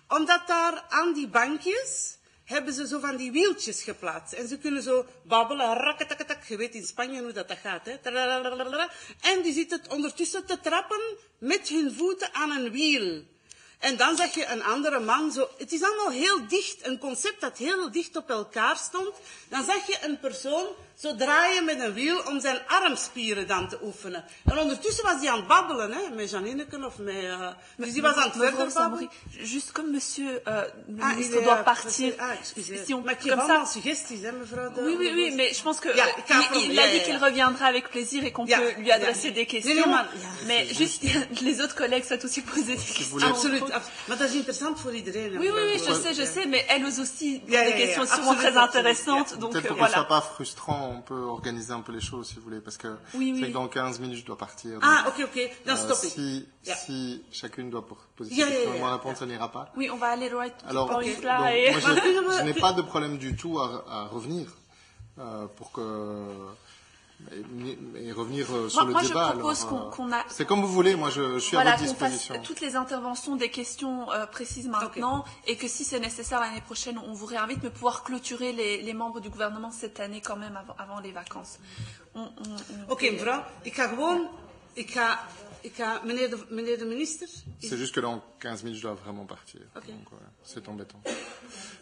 Omdat daar aan die bankjes hebben ze zo van die wieltjes geplaatst. En ze kunnen zo babbelen, rakketaketak. Je weet in Spanje hoe dat gaat. Hè? En die zitten ondertussen te trappen met hun voeten aan een wiel. En dan zag je een andere man zo... Het is allemaal heel dicht, een concept dat heel dicht op elkaar stond. Dan zag je een persoon zo draaien met een wiel om zijn armspieren dan te oefenen. En ondertussen was hij aan het babbelen, hè, met Janineken of met... dus die was aan het verder babbelen. Juste comme monsieur le ministre doit partir. Excusez. Si on, maar ik geef allemaal suggesties, hè, mevrouw de... Oui, mais je pense que il a dit qu'il reviendra avec plaisir et qu'on peut lui adresser des questions. Mais juste, les autres collègues souhaitent aussi poser des questions. Absoluut. Maar dat is interessant voor iedereen. Oui, je sais, mais elles aussi, des questions sûrement très intéressantes. Donc peut-être pour que ce soit pas frustrant, on peut organiser un peu les choses si vous voulez, parce que c'est que dans 15 minutes je dois partir. Donc, ok, dan stop ik. Si chacune doit poser des questions et moi répondre, ça n'ira pas. Oui, on va aller loin. Alors, donc, moi, je n'ai pas de problème du tout à revenir pour que... Et revenir sur le débat. Je propose qu'on a... C'est comme vous voulez, moi je suis à votre disposition. Qu'on fasse toutes les interventions des questions précises maintenant, et que si c'est nécessaire l'année prochaine, on vous réinvite, mais pouvoir clôturer les membres du gouvernement cette année quand même avant les vacances. Oké, mevrouw, ik ga meneer de minister... C'est juste que dans 15 minutes, je dois vraiment partir. Okay. Donc voilà, c'est embêtant.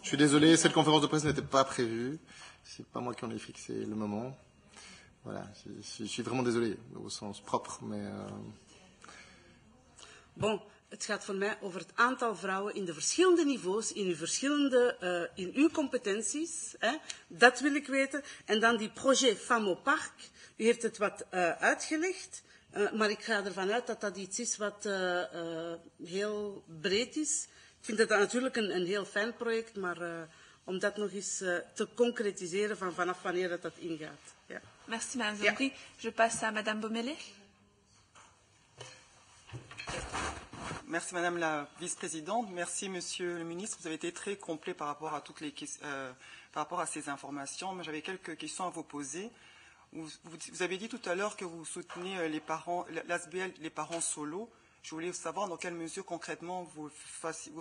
Je suis désolé, cette conférence de presse n'était pas prévue. C'est pas moi qui en ai fixé le moment. Voilà, je suis vraiment désolé, au sens propre, mais... Bon, het gaat voor mij over het aantal vrouwen in de verschillende niveaus, in uw competenties. Hè? Dat wil ik weten. En dan die projet Femme au Parc. U heeft het wat uitgelegd, maar ik ga ervan uit dat dat iets is wat heel breed is. Ik vind dat natuurlijk een heel fijn project, maar om dat nog eens te concretiseren vanaf wanneer dat ingaat. Ja. Merci Madame Zembri. Je passe à Madame Bomele. Merci Madame la Vice-présidente. Merci Monsieur le Ministre. Vous avez été très complet par rapport à par rapport à ces informations. Mais j'avais quelques questions à vous poser. Vous avez dit tout à l'heure que vous soutenez les parents, l'ASBL, les parents solos. Je voulais savoir dans quelle mesure concrètement vous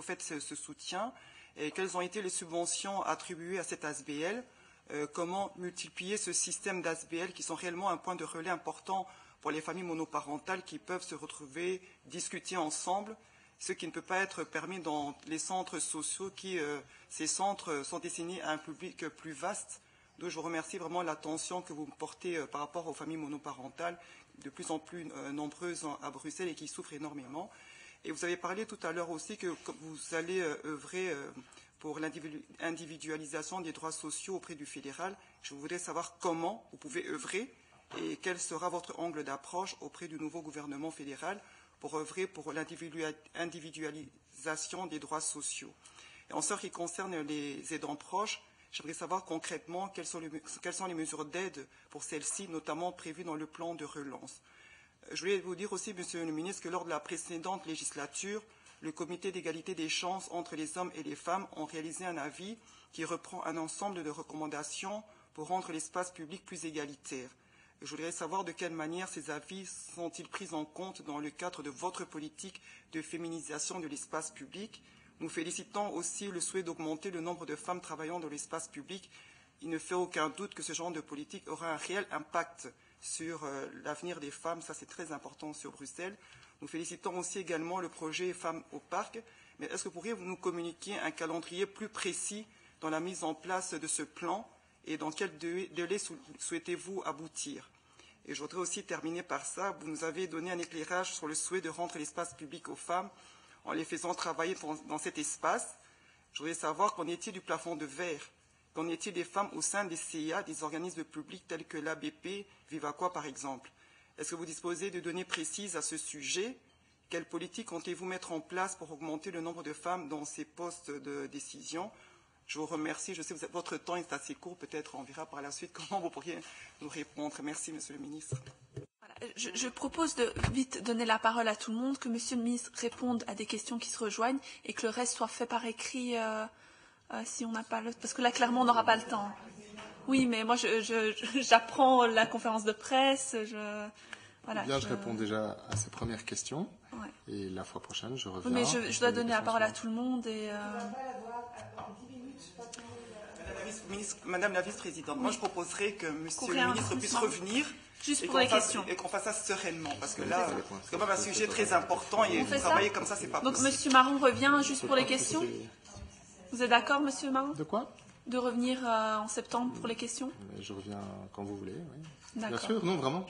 faites ce soutien et quelles ont été les subventions attribuées à cette ASBL. Comment multiplier ce système d'ASBL qui sont réellement un point de relais important pour les familles monoparentales qui peuvent se retrouver, discuter ensemble, ce qui ne peut pas être permis dans les centres sociaux ces centres sont destinés à un public plus vaste. Donc je vous remercie vraiment l'attention que vous portez par rapport aux familles monoparentales, de plus en plus nombreuses à Bruxelles et qui souffrent énormément. Et vous avez parlé tout à l'heure aussi que vous allez œuvrer pour l'individualisation des droits sociaux auprès du fédéral. Je voudrais savoir comment vous pouvez œuvrer et quel sera votre angle d'approche auprès du nouveau gouvernement fédéral pour œuvrer pour l'individualisation des droits sociaux. Et en ce qui concerne les aidants proches, j'aimerais savoir concrètement quelles sont les mesures d'aide pour celles-ci, notamment prévues dans le plan de relance. Je voulais vous dire aussi, Monsieur le Ministre, que lors de la précédente législature, le Comité d'égalité des chances entre les hommes et les femmes ont réalisé un avis qui reprend un ensemble de recommandations pour rendre l'espace public plus égalitaire. Je voudrais savoir de quelle manière ces avis sont-ils pris en compte dans le cadre de votre politique de féminisation de l'espace public. Nous félicitons aussi le souhait d'augmenter le nombre de femmes travaillant dans l'espace public. Il ne fait aucun doute que ce genre de politique aura un réel impact sur l'avenir des femmes. Ça, c'est très important sur Bruxelles. Nous félicitons aussi également le projet Femmes au Parc. Mais est-ce que vous pourriez nous communiquer un calendrier plus précis dans la mise en place de ce plan et dans quel délai souhaitez-vous aboutir? Et je voudrais aussi terminer par ça. Vous nous avez donné un éclairage sur le souhait de rendre l'espace public aux femmes en les faisant travailler dans cet espace. Je voudrais savoir qu'en est-il du plafond de verre? Qu'en est-il des femmes au sein des CIA, des organismes publics tels que l'ABP, Vivaqua par exemple? Est-ce que vous disposez de données précises à ce sujet? Quelle politique comptez-vous mettre en place pour augmenter le nombre de femmes dans ces postes de décision? Je vous remercie. Je sais que votre temps est assez court. Peut-être on verra par la suite comment vous pourriez nous répondre. Merci, Monsieur le Ministre. Voilà. Je propose de vite donner la parole à tout le monde, que Monsieur le Ministre réponde à des questions qui se rejoignent et que le reste soit fait par écrit si on n'a pas le... Parce que là, clairement, on n'aura pas le temps. Oui, mais moi, j'apprends la conférence de presse. Voilà, bien, je réponds déjà à ces premières questions. Ouais. Et la fois prochaine, je reviens. Oui, mais je dois donner la parole à tout le monde. Et Madame la Vice-présidente, moi je proposerais que Monsieur le Ministre puisse revenir juste pour les questions. Et qu'on fasse ça sereinement, parce que là, c'est quand même un sujet très important et vous travailler comme ça, c'est pas possible. Donc Monsieur Marron revient juste pour les questions. Vous êtes d'accord, Monsieur Marron? De quoi? De revenir en septembre pour les questions? Je reviens quand vous voulez, oui. D'accord. Bien sûr, non, vraiment.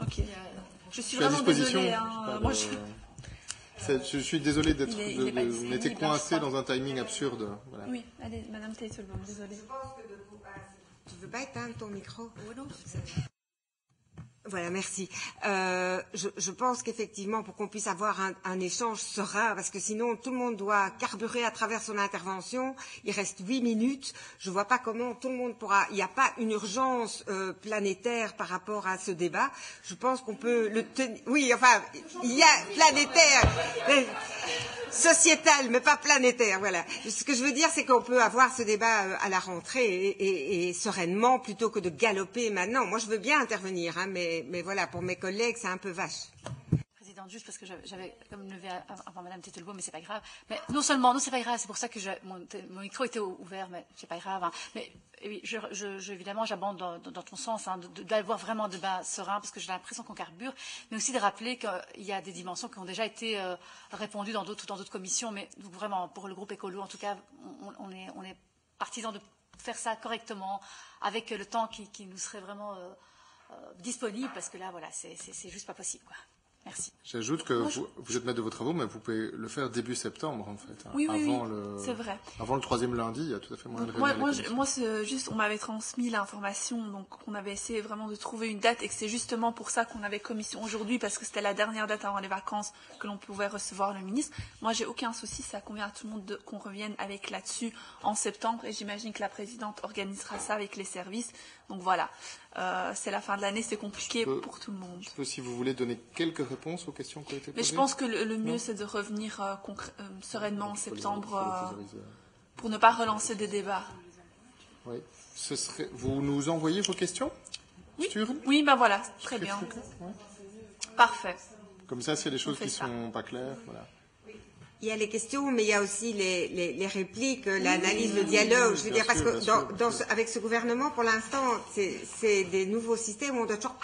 Ok. Je suis vraiment désolée. Moi, je suis désolé d'être. On était coincé dans un timing absurde. Voilà. Oui, allez, Madame Teitelbaum, désolée. Tu veux pas éteindre ton micro? Voilà, merci. Je pense qu'effectivement, pour qu'on puisse avoir un échange serein, parce que sinon tout le monde doit carburer à travers son intervention, il reste 8 minutes, je ne vois pas comment tout le monde pourra... Il n'y a pas une urgence planétaire par rapport à ce débat. Je pense qu'on peut le tenir... Oui, enfin, il y a planétaire... sociétal, mais pas planétaire, voilà. Ce que je veux dire, c'est qu'on peut avoir ce débat à la rentrée et sereinement, plutôt que de galoper maintenant. Moi, je veux bien intervenir, hein, mais voilà, pour mes collègues, c'est un peu vache. Présidente, juste parce que j'avais comme levé avant Madame Teitelbaum, mais c'est pas grave. Mais non seulement, non, c'est pas grave, c'est pour ça que mon micro était ouvert, mais c'est pas grave. Hein. Mais oui, évidemment, j'abonde dans ton sens, hein, d'avoir vraiment un débat serein, parce que j'ai l'impression qu'on carbure, mais aussi de rappeler qu'il y a des dimensions qui ont déjà été répondues dans d'autres commissions, mais donc vraiment, pour le groupe écolo, en tout cas, on est partisans de faire ça correctement, avec le temps qui nous serait vraiment disponible, parce que là, voilà, c'est juste pas possible, quoi. Merci. J'ajoute que vous êtes maître de vos travaux, mais vous pouvez le faire début septembre, en fait. Oui, c'est vrai. Avant le 3e lundi, il y a tout à fait moyen de réunir. Moi, c'est juste, on m'avait transmis l'information, donc on avait essayé vraiment de trouver une date, et que c'est justement pour ça qu'on avait commission aujourd'hui, parce que c'était la dernière date avant les vacances que l'on pouvait recevoir le ministre. Moi, j'ai aucun souci, ça convient à tout le monde qu'on revienne avec là-dessus en septembre, et j'imagine que la présidente organisera ça avec les services. Donc voilà, c'est la fin de l'année, c'est compliqué pour tout le monde. Je peux, si vous voulez, donner quelques réponses aux questions qui ont été posées. Mais je pense que le mieux, c'est de revenir sereinement en septembre pour ne pas relancer des débats. Oui. Vous nous envoyez vos questions? Oui, ben voilà, très bien. Ouais. Parfait. Comme ça, s'il y a des choses qui ne sont pas claires, voilà. Il y a les questions, mais il y a aussi les répliques, l'analyse, le dialogue. Je veux dire, parce que avec ce gouvernement, pour l'instant, c'est des nouveaux systèmes où on doit toujours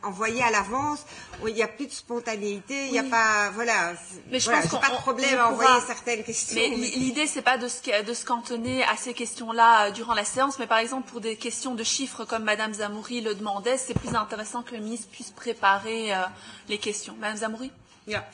envoyer à l'avance, où il n'y a plus de spontanéité, il n'y a pas, voilà. Mais je pense qu'on pas de problème à envoyer certaines questions. Mais l'idée, c'est pas de se cantonner à ces questions-là durant la séance, mais par exemple, pour des questions de chiffres, comme Madame Zamouri le demandait, c'est plus intéressant que le ministre puisse préparer les questions. Madame Zamouri? Yeah.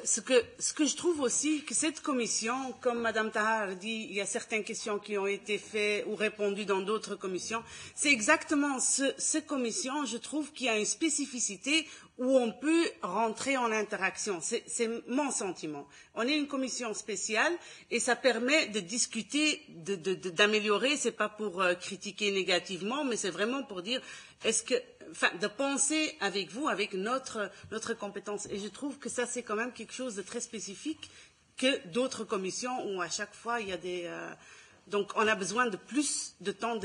Ce que je trouve aussi, que cette commission, comme Madame Tahar dit, il y a certaines questions qui ont été faites ou répondues dans d'autres commissions, c'est exactement cette commission, je trouve, qui a une spécificité où on peut rentrer en interaction. C'est mon sentiment. On est une commission spéciale et ça permet de discuter, d'améliorer. C'est pas pour critiquer négativement, mais c'est vraiment pour dire de penser avec vous, avec notre compétence. Et je trouve que ça, c'est quand même quelque chose de très spécifique que d'autres commissions où à chaque fois il y a des... donc on a besoin de plus de temps,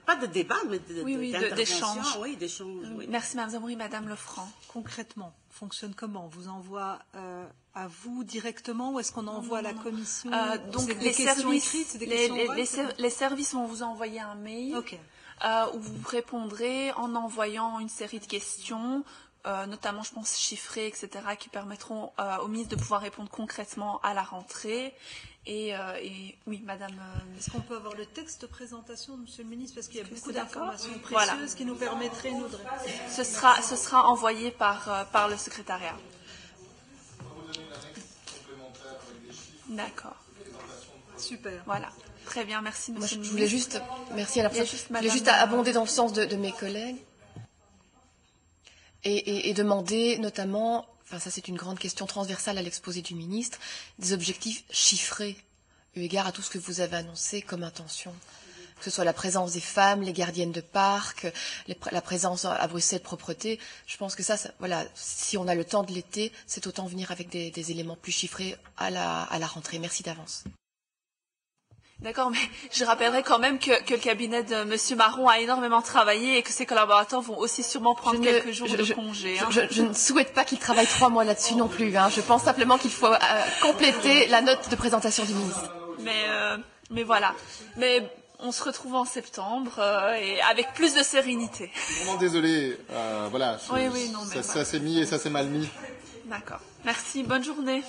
pas de débat, mais d'échange. Oui, d'échange. Oui. Merci Mme Zamouri. Madame Lefranc. Concrètement, fonctionne comment? On vous envoie à vous directement ou est-ce qu'on envoie à la commission? Donc les services vont vous envoyer un mail. Okay. Où vous répondrez en envoyant une série de questions, notamment, je pense, chiffrées, etc., qui permettront au ministre de pouvoir répondre concrètement à la rentrée. Et oui, Madame... Est-ce qu'on peut avoir le texte de présentation de Monsieur le ministre? Parce qu'il y a beaucoup d'informations précieuses qui nous permettraient, nous, de répondre. Ce sera envoyé par le secrétariat. D'accord. Super. Voilà. Très bien, merci Monsieur le ministre. Merci à la présidente. Je voulais juste abonder dans le sens de mes collègues et demander notamment, enfin ça c'est une grande question transversale à l'exposé du ministre, des objectifs chiffrés eu égard à tout ce que vous avez annoncé comme intention. Que ce soit la présence des femmes, les gardiennes de parc, la présence à Bruxelles propreté. Je pense que ça, voilà, si on a le temps de l'été, c'est autant venir avec des éléments plus chiffrés à la rentrée. Merci d'avance. D'accord, mais je rappellerai quand même que le cabinet de M. Marron a énormément travaillé et que ses collaborateurs vont aussi sûrement prendre quelques jours de congé. Je ne souhaite pas qu'il travaille 3 mois là-dessus non plus. Je pense simplement qu'il faut compléter la note de présentation du ministre. Mais voilà. Mais on se retrouve en septembre et avec plus de sérénité. Vraiment désolé. Voilà. Oui, non, mais ça s'est mis et ça s'est mal mis. D'accord. Merci. Bonne journée.